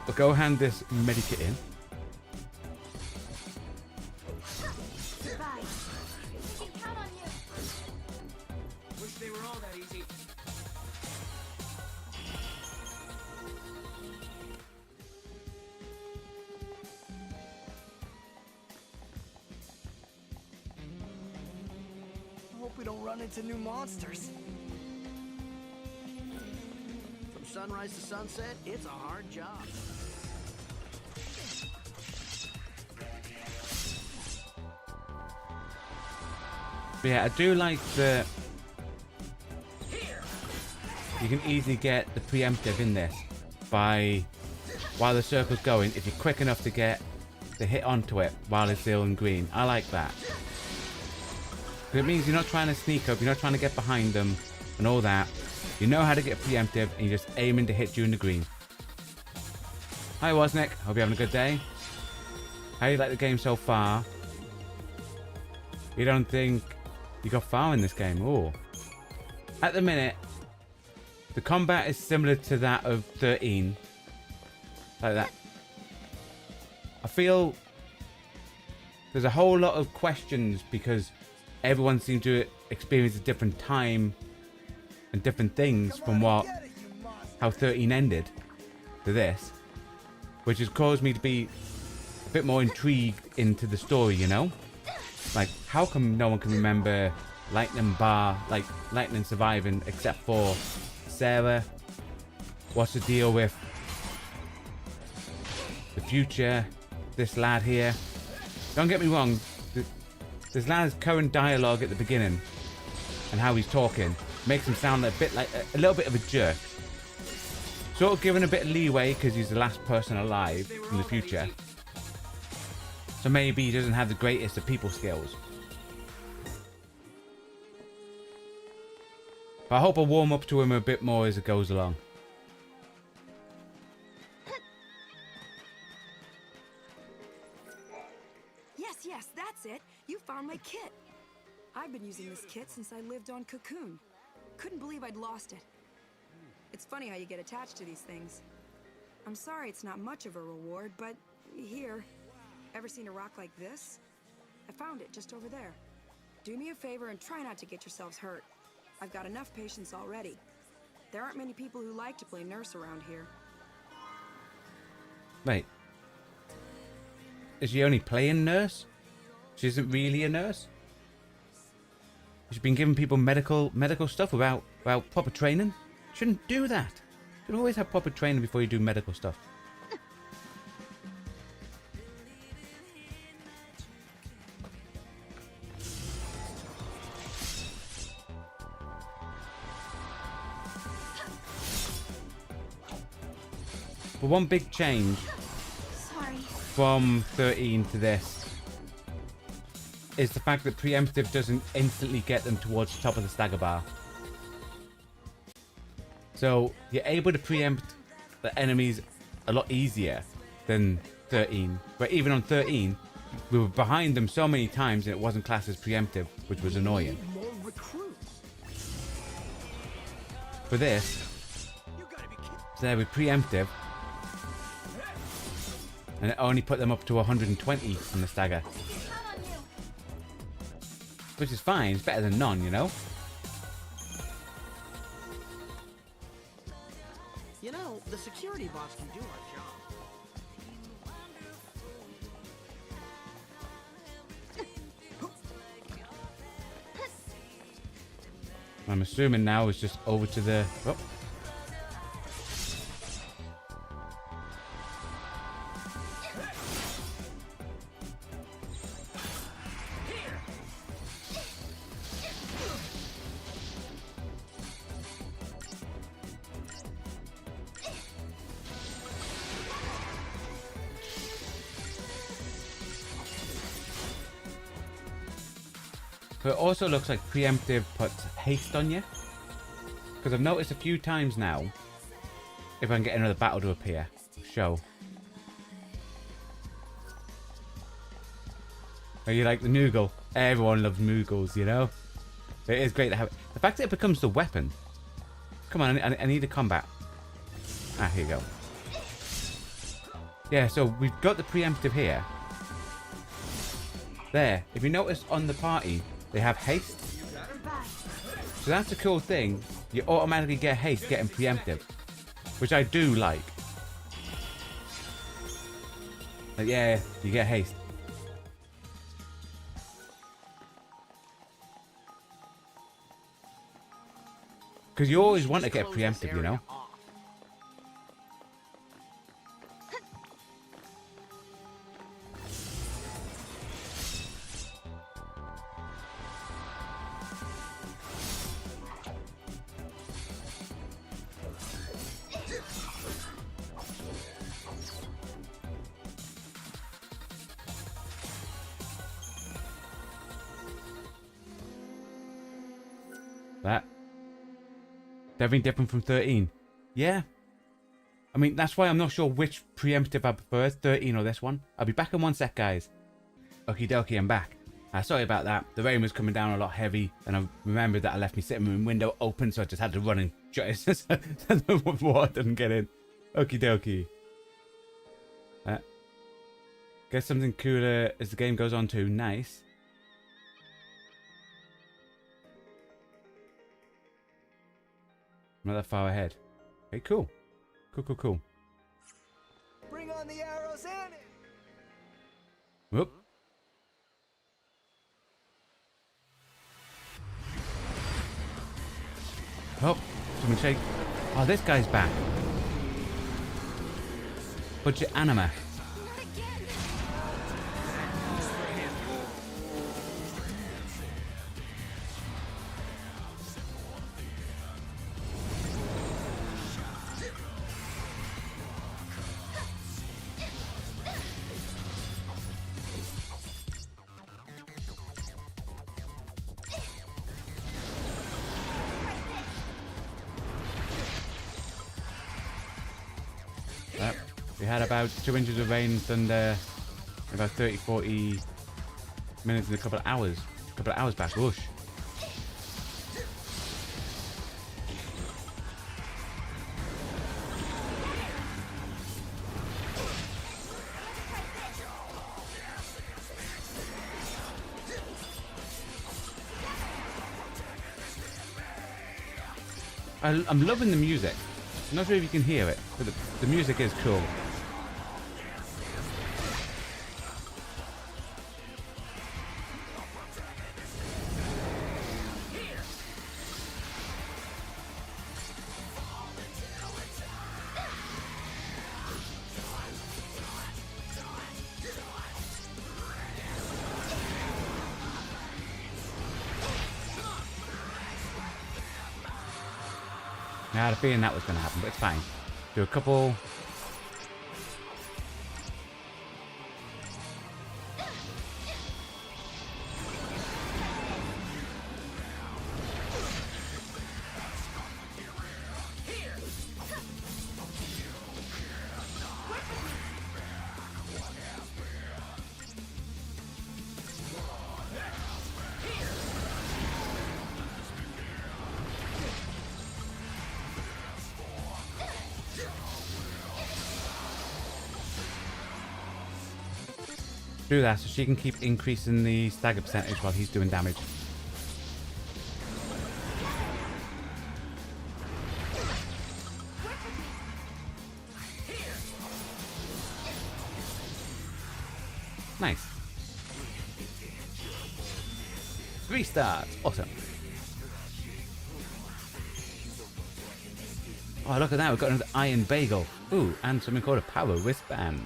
We'll go hand this medikit in. Bye. We can count on you. Wish they were all that easy. Hope we don't run into new monsters. From sunrise to sunset, it's a hard job. But yeah, I do like that you can easily get the preemptive in this by, while the circle's going, if you're quick enough to get the hit onto it while it's still in green. I like that. Because it means you're not trying to sneak up, you're not trying to get behind them and all that. You know how to get preemptive and you're just aiming to hit you in the green. Hi Wozniak, hope you're having a good day. How do you like the game so far? You don't think you got far in this game? Oh. At the minute, the combat is similar to that of 13. Like that. I feel there's a whole lot of questions because everyone seems to experience a different time and different things from how 13 ended to this, which has caused me to be a bit more intrigued into the story, you know? Like, how come no one can remember Lightning surviving except for Sarah? What's the deal with the future? This lad here. Don't get me wrong, this lad's current dialogue at the beginning and how he's talking makes him sound a bit like a little bit of a jerk. Sort of given a bit of leeway because he's the last person alive from the future. So maybe he doesn't have the greatest of people skills. But I hope I warm up to him a bit more as it goes along. Yes, that's it. You found my kit. I've been using this kit since I lived on Cocoon. Couldn't believe I'd lost it. It's funny how you get attached to these things. I'm sorry it's not much of a reward, but here. Ever seen a rock like this? I found it just over there. Do me a favor and try not to get yourselves hurt. I've got enough patience already. There aren't many people who like to play nurse around here. Wait. Is she only playing nurse? She isn't really a nurse? She's been giving people medical stuff without proper training? Shouldn't do that. You should always have proper training before you do medical stuff. But one big change from 13 to this is the fact that preemptive doesn't instantly get them towards the top of the stagger bar. So you're able to preempt the enemies a lot easier than 13, but even on 13, we were behind them so many times and it wasn't classed as preemptive, which was annoying. More recruits. For this, so there with preemptive, and it only put them up to 120 on the stagger. Which is fine, it's better than none, you know? You know, the security bots can do our job. I'm assuming now it's just over to the... Oh. But it also looks like preemptive puts haste on you. Because I've noticed a few times now, if I can get another battle to appear, show. Are you like the Moogle? Everyone loves Moogles, you know? It is great to have it. The fact that it becomes the weapon. Come on, I need a combat. Ah, here you go. Yeah, so we've got the preemptive here. There. If you notice on the party, they have haste. So that's a cool thing. You automatically get haste getting preemptive. Which I do like. Like, yeah, you get haste. Because you always want to get preemptive, you know? That. Definitely different from 13. Yeah. I mean, that's why I'm not sure which preemptive I prefer, 13 or this one. I'll be back in one sec, guys. Okie dokie, I'm back. Sorry about that. The rain was coming down a lot heavy, and I remembered that I left my sitting room window open, so I just had to run and shut it so the water didn't get in. Okie dokie. Get something cooler as the game goes on too. Nice. Not that far ahead. Okay, cool. Cool. Bring on the arrows and it. Whoop. Oh, someone shake. Oh, this guy's back. Budget anima. We had about 2 inches of rain and thunder, about 30-40 minutes and a couple of hours back. Whoosh. I'm loving the music. I'm not sure if you can hear it, but the music is cool. I had a feeling that was going to happen, but it's fine. Do a couple. Do that so she can keep increasing the stagger percentage while he's doing damage. Nice. 3 stars. Awesome. Oh, look at that. We've got another iron bagel. Ooh, and something called a power wristband.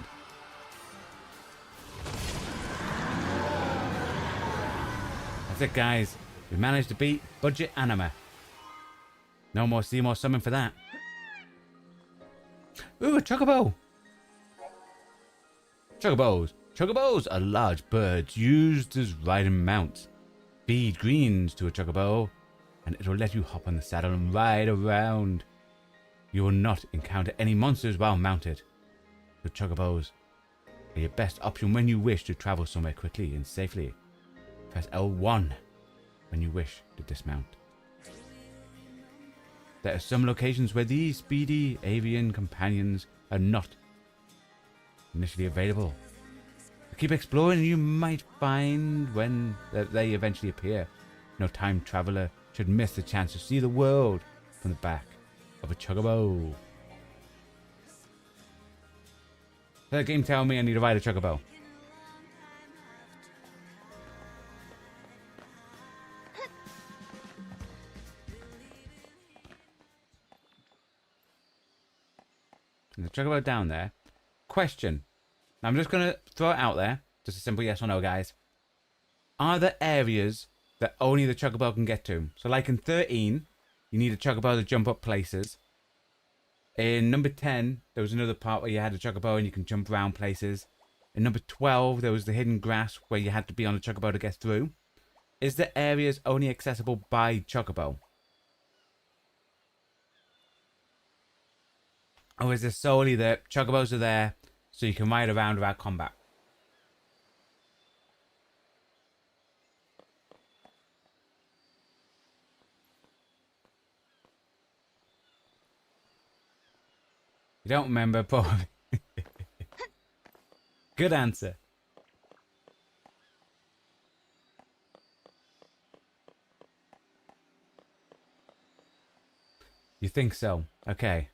That's it, guys. We managed to beat budget anima. No more Seymour summon for that. Ooh, a chocobo. Chocobos. Chocobos are large birds used as riding mounts. Feed greens to a chocobo, and it'll let you hop on the saddle and ride around. You will not encounter any monsters while mounted. The chocobos are your best option when you wish to travel somewhere quickly and safely. Press L1 when you wish to dismount. There are some locations where these speedy avian companions are not initially available. Keep exploring and you might find when they eventually appear. No time traveler should miss the chance to see the world from the back of a chocobo. The game tell me I need to ride a chocobo. And the chocobo down there. Question. Now I'm just going to throw it out there. Just a simple yes or no, guys. Are there areas that only the chocobo can get to? So like in 13, you need a chocobo to jump up places. In number 10, there was another part where you had a chocobo and you can jump around places. In number 12, there was the hidden grass where you had to be on a chocobo to get through. Is there areas only accessible by chocobo? Or is it solely that chocobos are there so you can ride around without combat? You don't remember, probably. Good answer. You think so? Okay.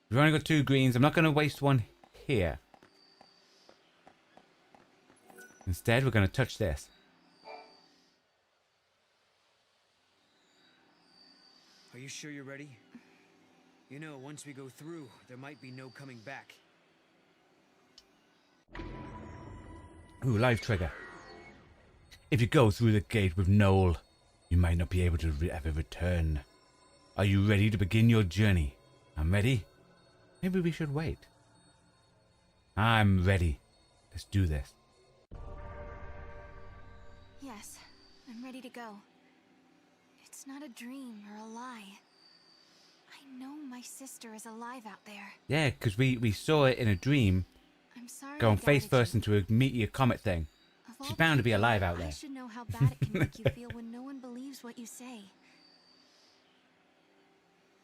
We've only got 2 greens. I'm not going to waste one here. Instead, we're going to touch this. Are you sure you're ready? You know, once we go through, there might be no coming back. Ooh, live trigger. If you go through the gate with Noel, you might not be able to ever return. Are you ready to begin your journey? I'm ready. Maybe we should wait. I'm ready. Let's do this. Yes, I'm ready to go. It's not a dream or a lie. I know my sister is alive out there. Yeah, because we saw it in a dream. I'm sorry going I face doubted first you. into a meteor comet thing. Of She's all bound to be people, alive out there. I should know how bad it can make you feel when no one believes what you say.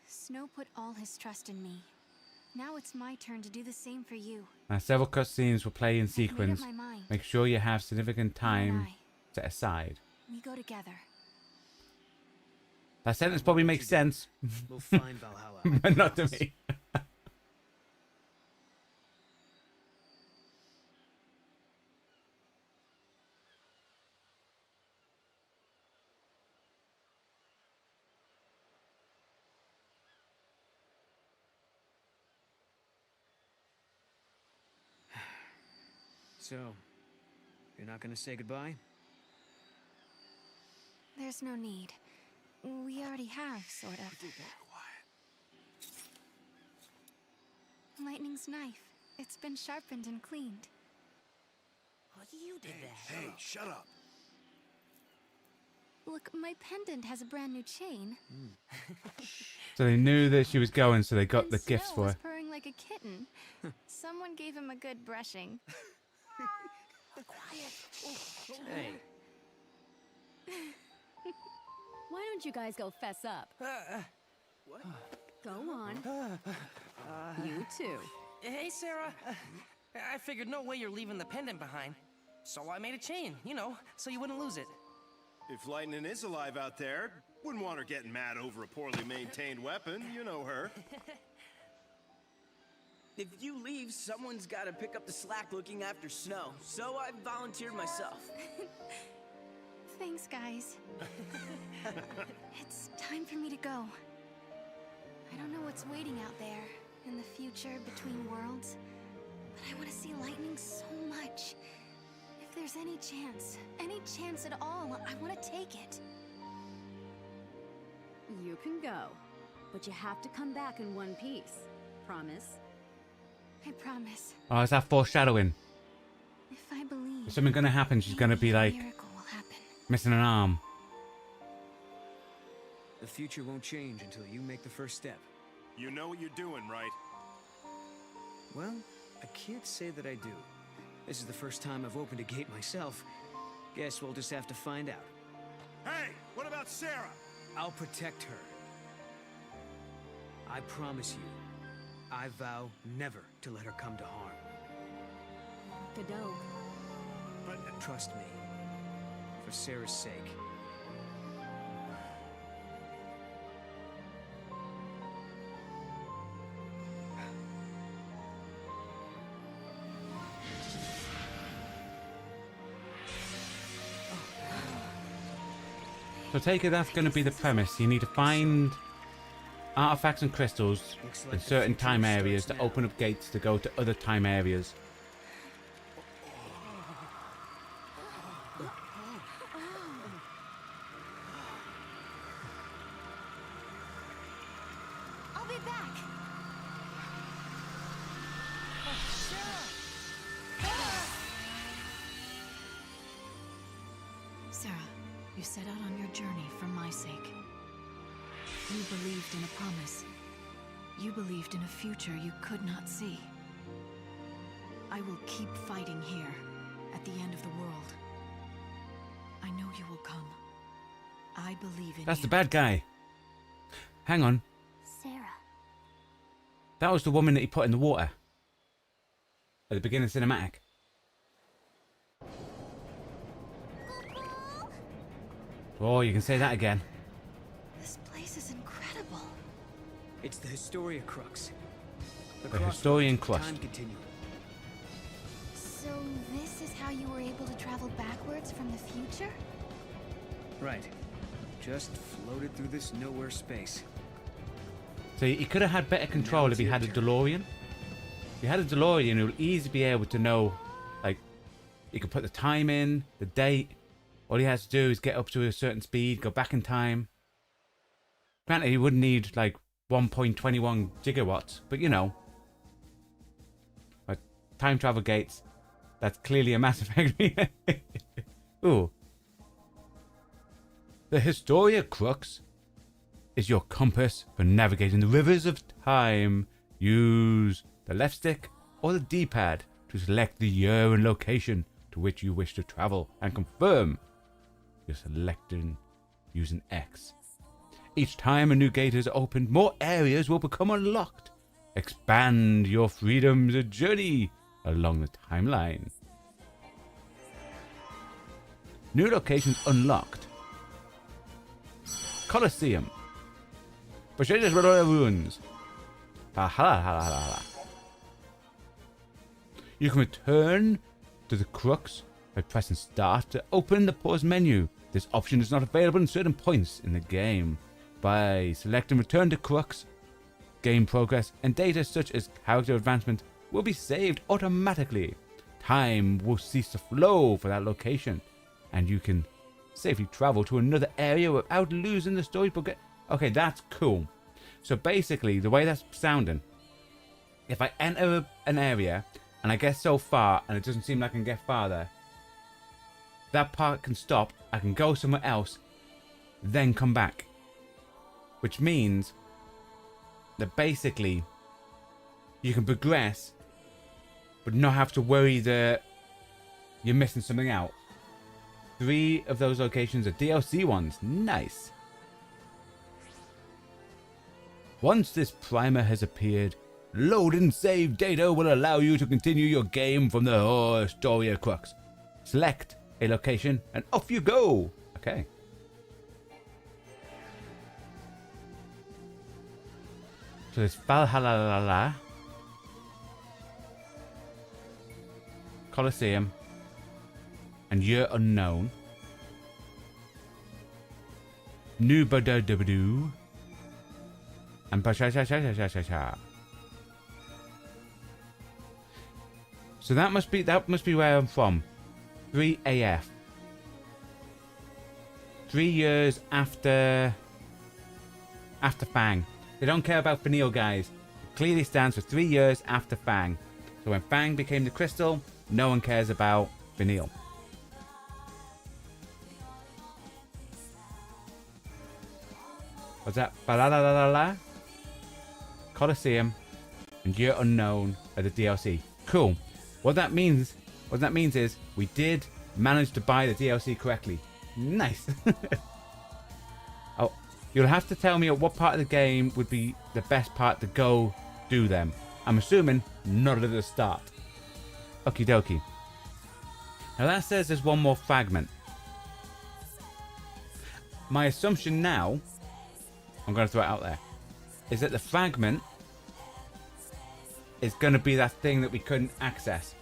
Snow put all his trust in me. Now it's my turn to do the same for you. Now, several cutscenes will play in I've made up sequence. my mind. Make sure you have significant time I. set aside. We go together. That sentence probably makes sense. We'll find Valhalla. But not to me. So, you're not gonna say goodbye? There's no need. We already have, sort of. Lightning's knife. It's been sharpened and cleaned. Oh, you did that. Hey, shut up. Look, my pendant has a brand new chain. So they knew that she was going, so they got And the gifts Snow for was her. purring like a kitten. Someone gave him a good brushing. Hey. Why don't you guys go fess up? What? Go on. You too. Hey, Sarah. I figured no way you're leaving the pendant behind. So I made a chain, you know, so you wouldn't lose it. If Lightning is alive out there, wouldn't want her getting mad over a poorly maintained weapon. You know her. If you leave, someone's got to pick up the slack looking after Snow. So I volunteered myself. Thanks, guys. It's time for me to go. I don't know what's waiting out there in the future between worlds, but I want to see Lightning so much. If there's any chance at all, I want to take it. You can go, but you have to come back in one piece. Promise? I promise. Oh, is that foreshadowing? If I believe, If something gonna happen, she's gonna be like missing an arm. The future won't change until you make the first step. You know what you're doing, right? Well, I can't say that I do. This is the first time I've opened a gate myself. Guess we'll just have to find out. Hey, what about Sarah? I'll protect her. I promise you. I vow never to let her come to harm. Gadog. But trust me, for Sarah's sake. So take it that's going to be the premise. You need to find artifacts and crystals in certain time areas to open up gates to go to other time areas. I'll be back. Sarah, you set out on your journey for my sake. You believed in a promise. You believed in a future you could not see. I will keep fighting here, at the end of the world. I know you will come. I believe in That's you. the bad guy. Hang on. Sarah. That was the woman that he put in the water. At the beginning of the cinematic. Oh, you can say that again. This place is incredible. It's the Historia Crux. The Historian Crust. Time continuum. So this is how you were able to travel backwards from the future? Right. Just floated through this nowhere space. So he could have had better control if he had a DeLorean. If he had a DeLorean, he would easily be able to know, like, he could put the time in, the date. All he has to do is get up to a certain speed, go back in time. Granted, he wouldn't need, like, 1.21 gigawatts, but you know. Like, time travel gates, that's clearly a Mass Effect. Ooh. The Historia Crux is your compass for navigating the rivers of time. Use the left stick or the D-pad to select the year and location to which you wish to travel and confirm you're selecting using X. Each time a new gate is opened, more areas will become unlocked. Expand your freedom's journey along the timeline. New locations unlocked. Colosseum. Besides ruins. You can return to the Crux by pressing start to open the pause menu. This option is not available in certain points in the game. By selecting return to Crux, game progress and data such as character advancement will be saved automatically. Time will cease to flow for that location, and you can safely travel to another area without losing the storybook. Okay, that's cool. So basically, the way that's sounding, if I enter an area and I get so far and it doesn't seem like I can get farther, that part can stop, I can go somewhere else, then come back. Which means that basically you can progress but not have to worry that you're missing something out. 3 of those locations are DLC ones. Nice. Once this primer has appeared, Loading save data will allow you to continue your game from the Historia Crux. Select a location and off you go. Okay. So there's Valhalla, Colosseum, and Year Unknown. Nubadadabadoo. And Pasha. So that must be where I'm from. 3 AF. 3 years after Fang. They don't care about Fanil, guys. It clearly stands for 3 years after Fang. So when Fang became the crystal, no one cares about Fanil. What's that? Ba-la-la-la-la-la. Colosseum and Year Unknown are the DLC. Cool. What that means is we did manage to buy the DLC correctly. Nice. Oh, you'll have to tell me at what part of the game would be the best part to go do them. I'm assuming not at the start. Okie dokie. Now that says there's one more fragment. My assumption now, I'm going to throw it out there, is that the fragment is going to be that thing that we couldn't access.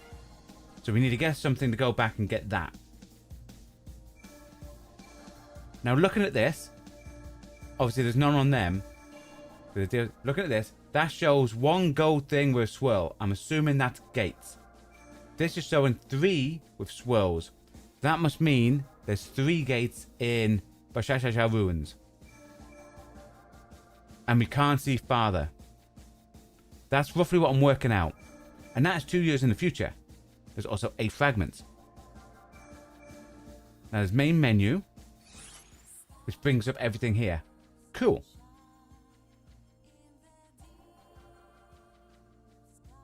So we need to get something to go back and get that. Now looking at this, obviously there's none on them. Looking at this, that shows one gold thing with a swirl. I'm assuming that's gates. This is showing 3 with swirls. That must mean there's 3 gates in Bashashasha Ruins. And we can't see farther. That's roughly what I'm working out. And that's 2 years in the future. There's also 8 fragments. Now there's main menu, which brings up everything here. Cool.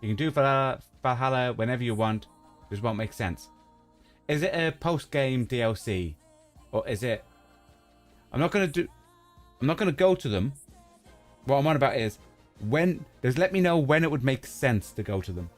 You can do Valhalla whenever you want. This won't make sense. Is it a post-game DLC? Or is it... I'm not going to go to them. What I'm on about is when... Just let me know when it would make sense to go to them.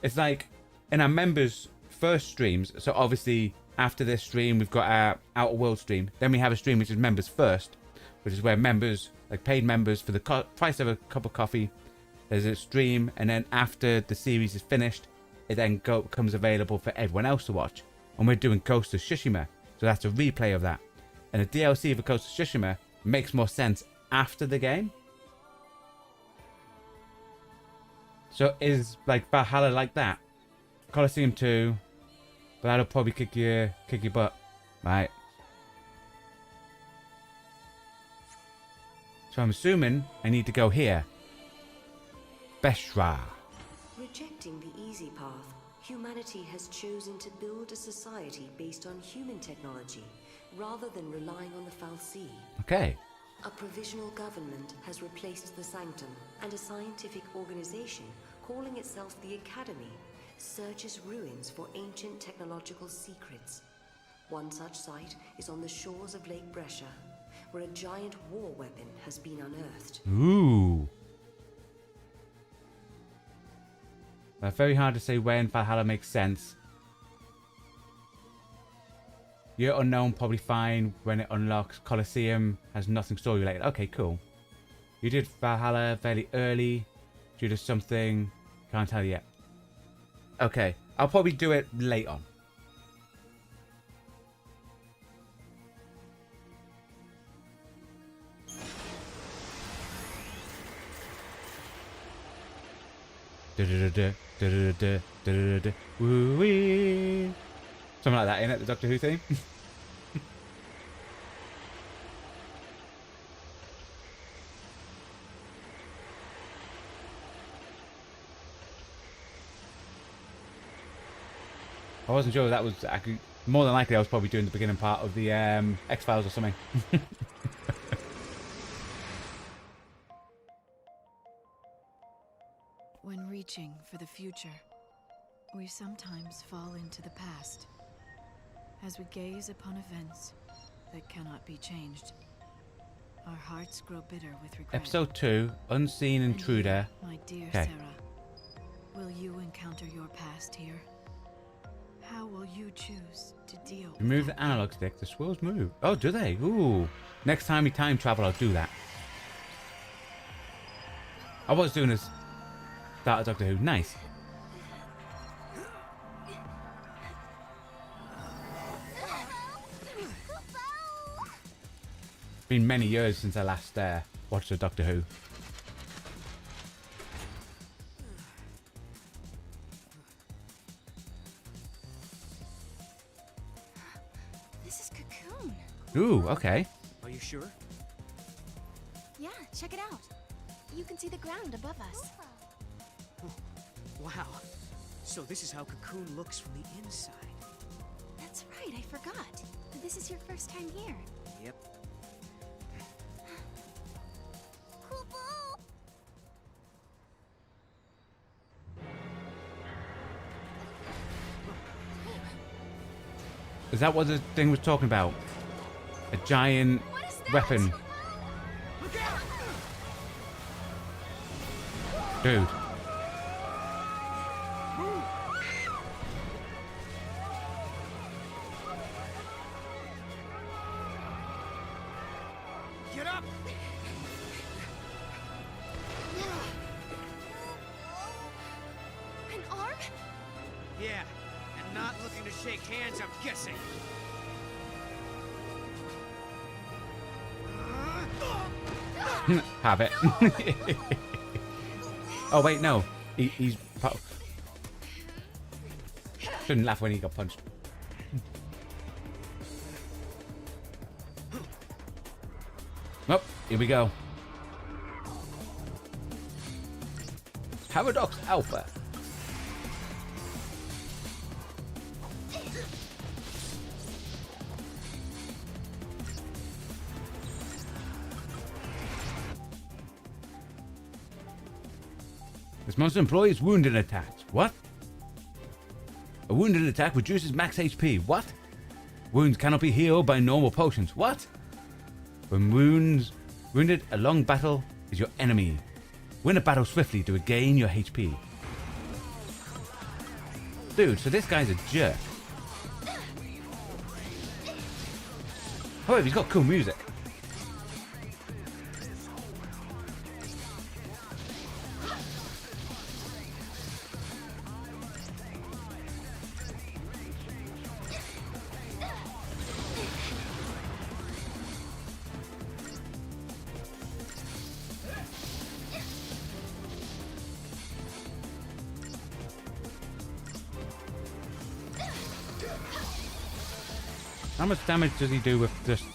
It's like in our members' first streams. So obviously after this stream we've got our Outer World stream. Then we have a stream which is members first, which is where members, like paid members, for the price of a cup of coffee, there's a stream, and then after the series is finished, it then becomes available for everyone else to watch. And we're doing Ghost of Tsushima, so that's a replay of that. And the DLC for Ghost of Tsushima makes more sense after the game. So is like Valhalla like that? Colosseum 2, but that'll probably kick your butt, right? So I'm assuming I need to go here. Beshra. Rejecting the easy path, humanity has chosen to build a society based on human technology, rather than relying on the FalSea. Okay. A provisional government has replaced the Sanctum, and a scientific organization calling itself the Academy searches ruins for ancient technological secrets. One such site is on the shores of Lake Brescia, where a giant war weapon has been unearthed. Ooh. Very hard to say when Valhalla makes sense. Year Unknown probably fine when it unlocks. Colosseum has nothing story related. Okay, cool. You did Valhalla fairly early due to something. Can't tell yet. Okay, I'll probably do it late on. Woo-wee. Something like that, innit? The Doctor Who theme? I wasn't sure if that was... more than likely I was probably doing the beginning part of the X-Files or something. When reaching for the future, we sometimes fall into the past as we gaze upon events that cannot be changed. Our hearts grow bitter with regret. Episode 2, Unseen Intruder. My dear Okay. Sarah, will you encounter your past here? How will you choose to deal with Remove the analog stick, the swirls move. Oh, do they? Ooh. Next time we time travel, I'll do that. I was doing this start of Doctor Who. Nice. Been many years since I last watched a Doctor Who. This is Cocoon. Ooh, okay. Are you sure? Yeah, check it out. You can see the ground above us. Oh, wow. So this is how Cocoon looks from the inside. That's right, I forgot. This is your first time here. Yep. Is that what the thing was talking about? A giant weapon. Dude. Get up! An arm? Yeah, and not looking to shake hands, I'm guessing. Have it. Oh wait, no. He's... Shouldn't laugh when he got punched. Oh, here we go. Paradox Alpha. This monster employs wounded attacks. What? A wounded attack reduces max HP. What? Wounds cannot be healed by normal potions. What? When wounded, a long battle is your enemy. Win a battle swiftly to regain your HP. Dude, so this guy's a jerk. However, he's got cool music. How much damage does he do with just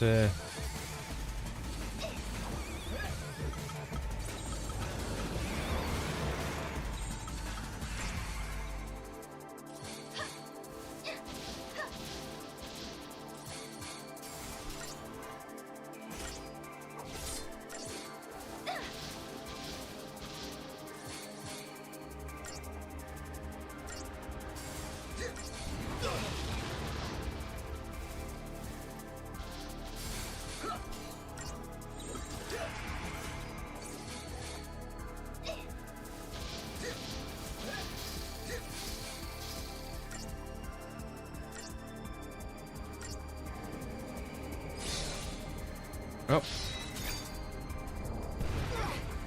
Oh.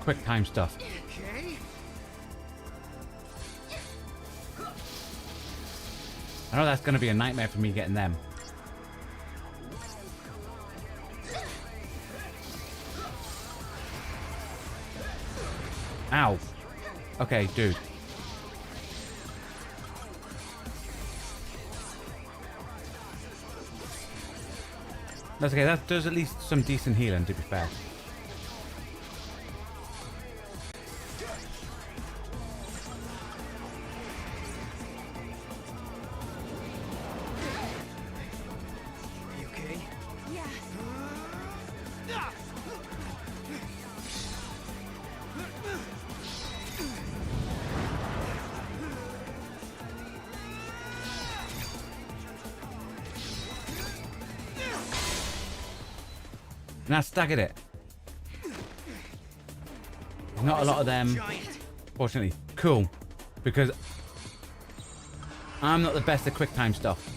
Quick time stuff. Okay. I know that's going to be a nightmare for me getting them. Ow. Okay, dude. That's okay, that does at least some decent healing, to be fair. You okay? Yeah. Now staggered it. There's not a lot of them. Fortunately. Cool. Because I'm not the best at quick time stuff.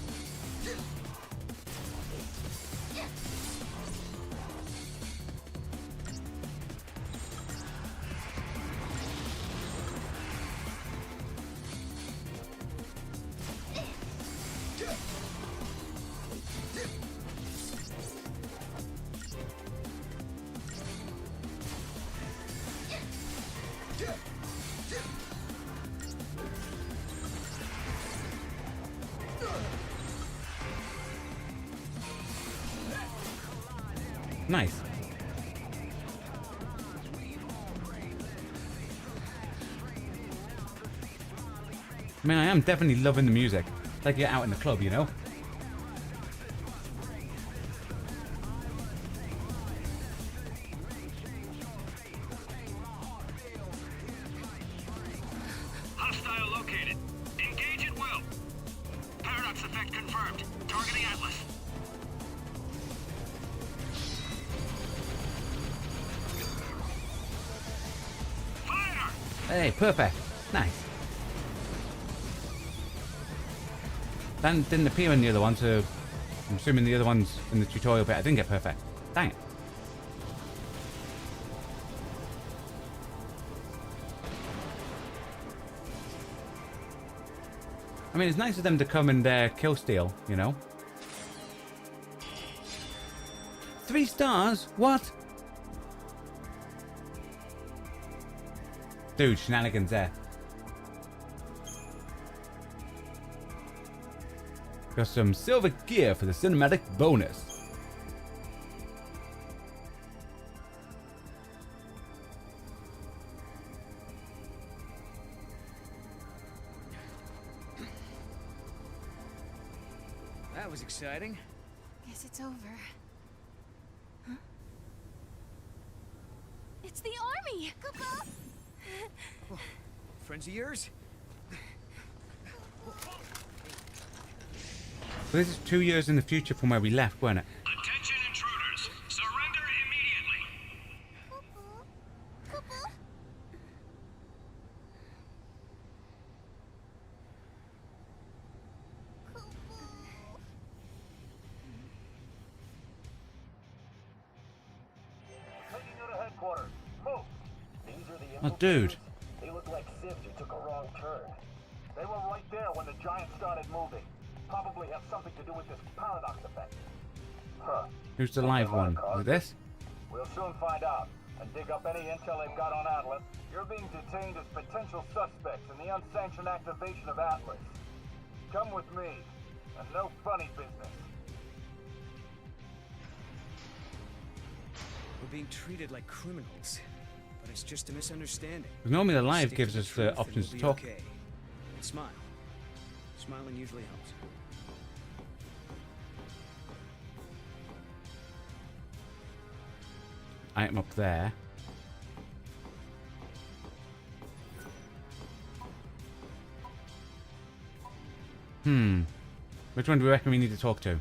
Nice. I mean, I am definitely loving the music. It's like you're out in the club, you know? Hostile located. Engage at will. Paradox effect confirmed. Targeting Atlas. Hey, perfect. Nice. That didn't appear in the other one, so I'm assuming the other ones in the tutorial bit I didn't get perfect. Dang it. I mean, it's nice of them to come and kill steal, you know? 3 stars? What? Dude, shenanigans there. Got some silver gear for the cinematic bonus. That was exciting. Guess it's over. Huh? It's the army! Oh, friends of yours? So this is 2 years in the future from where we left, weren't it? Attention intruders. Surrender immediately. Oh, dude. They look like sieves who took a wrong turn. They were right there when the giant started moving. Probably have something to do with this paradox effect. Huh. Who's the live one? Is it this? We'll soon find out and dig up any intel they've got on Atlas. You're being detained as potential suspects in the unsanctioned activation of Atlas. Come with me, and no funny business. We're being treated like criminals, but it's just a misunderstanding. Because normally the live Stick gives to us truth the and options we'll to be talk. okay. And smile. Smiling usually helps. Item up there. Which one do we reckon we need to talk to?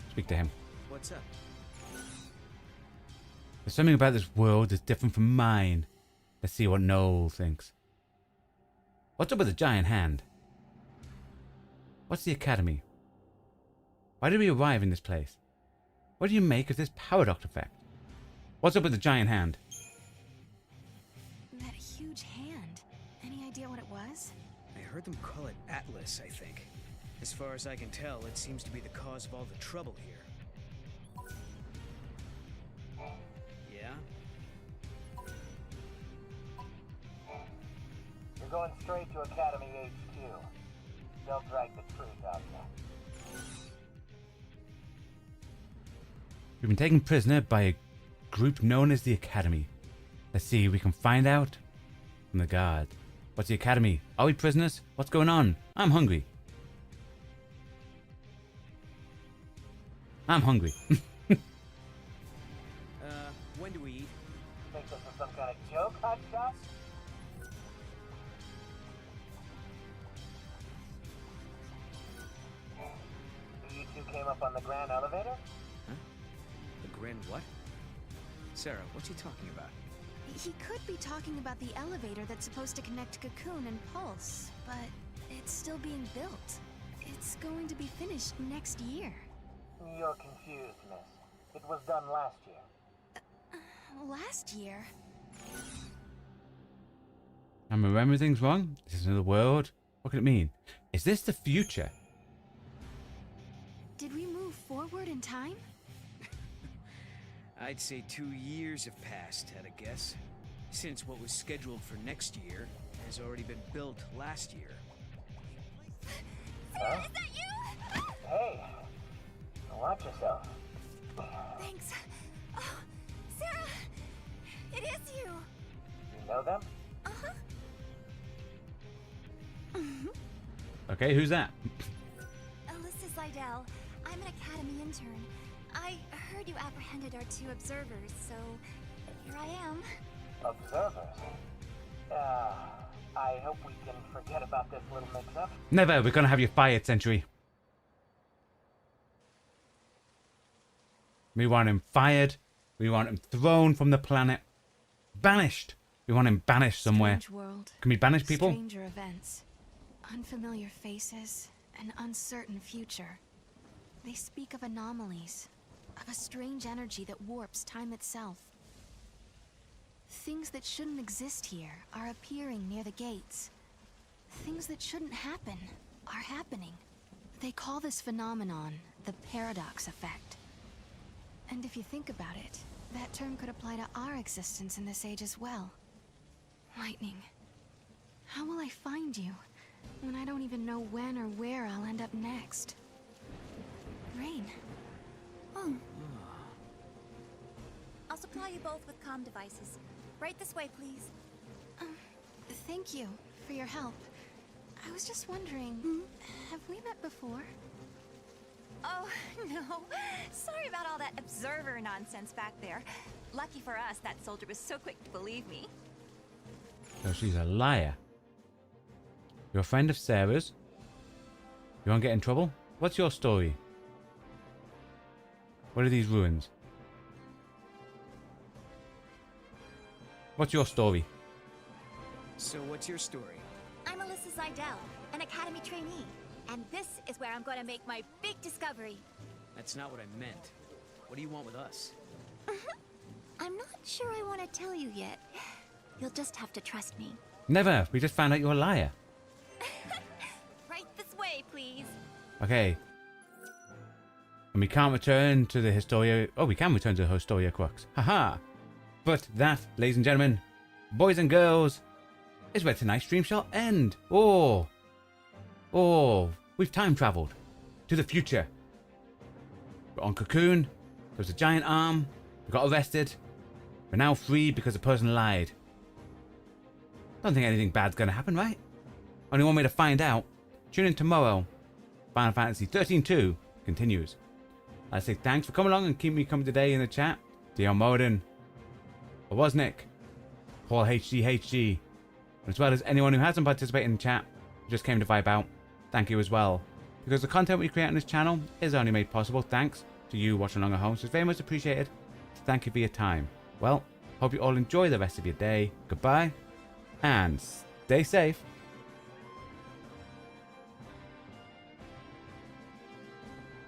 Speak to him. What's up? There's something about this world that's different from mine. Let's see what Noel thinks. What's up with the giant hand? What's the academy? Why did we arrive in this place? What do you make of this paradox effect? What's up with the giant hand? That huge hand. Any idea what it was? I heard them call it Atlas, I think. As far as I can tell, it seems to be the cause of all the trouble here. Yeah? You're going straight to Academy HQ. They'll drag the truth out of you. We've been taken prisoner by a group known as the Academy. Let's see if we can find out from the guard. What's the Academy? Are we prisoners? What's going on? I'm hungry. I'm hungry. When do we eat? Think this is some kind of joke, hotshot? You two came up on the grand elevator? The Grand what? Sarah, what's he talking about? He could be talking about the elevator that's supposed to connect Cocoon and Pulse, but it's still being built. It's going to be finished next year. You're confused, miss. It was done last year. Last year? I'm remembering things wrong? Is this another world? What could it mean? Is this the future? Did we move forward in time? I'd say 2 years have passed, at a guess. Since what was scheduled for next year has already been built last year. Sarah, is that you? Hey, watch yourself. Thanks. Oh, Sarah! It is you! You know them? Uh-huh. Okay, who's that? Alyssa Seidel. I'm an Academy intern. I heard you apprehended our 2 observers, so here I am. Observers? I hope we can forget about this little mix-up. Never. We're gonna have you fired, Century. We want him fired. We want him thrown from the planet. Banished. We want him banished somewhere. Strange world. Can we banish people? Stranger events. Unfamiliar faces. An uncertain future. They speak of anomalies. Of a strange energy that warps time itself. Things that shouldn't exist here are appearing near the gates. Things that shouldn't happen are happening. They call this phenomenon the paradox effect. And if you think about it, that term could apply to our existence in this age as well. Lightning. How will I find you when I don't even know when or where I'll end up next? Rain. Oh. I'll supply you both with comm devices. Right this way, please. Thank you for your help. I was just wondering, have we met before? Oh, no. Sorry about all that observer nonsense back there. Lucky for us, that soldier was so quick to believe me. So she's a liar. You're a friend of Sarah's? You won't get in trouble? What's your story? What are these ruins? What's your story? So what's your story? I'm Alyssa Seidel, an Academy trainee. And this is where I'm going to make my big discovery. That's not what I meant. What do you want with us? I'm not sure I want to tell you yet. You'll just have to trust me. Never. We just found out you're a liar. Right this way, please. Okay. And we can't return to the Historia... Oh, we can return to the Historia Crux. Haha. But that, ladies and gentlemen, boys and girls, is where tonight's stream shall end. Oh. Oh. We've time traveled to the future. We're on Cocoon. There was a giant arm. We got arrested. We're now free because the person lied. Don't think anything bad's going to happen, right? Only one way to find out. Tune in tomorrow. Final Fantasy XIII-2 continues. I say thanks for coming along and keep me coming today in the chat. Dion Moden, Wozniak, Paul HGHG, as well as anyone who hasn't participated in the chat, who just came to vibe out. Thank you as well. Because the content we create on this channel is only made possible thanks to you watching along at home, so it's very much appreciated. So thank you for your time. Well, hope you all enjoy the rest of your day. Goodbye, and stay safe.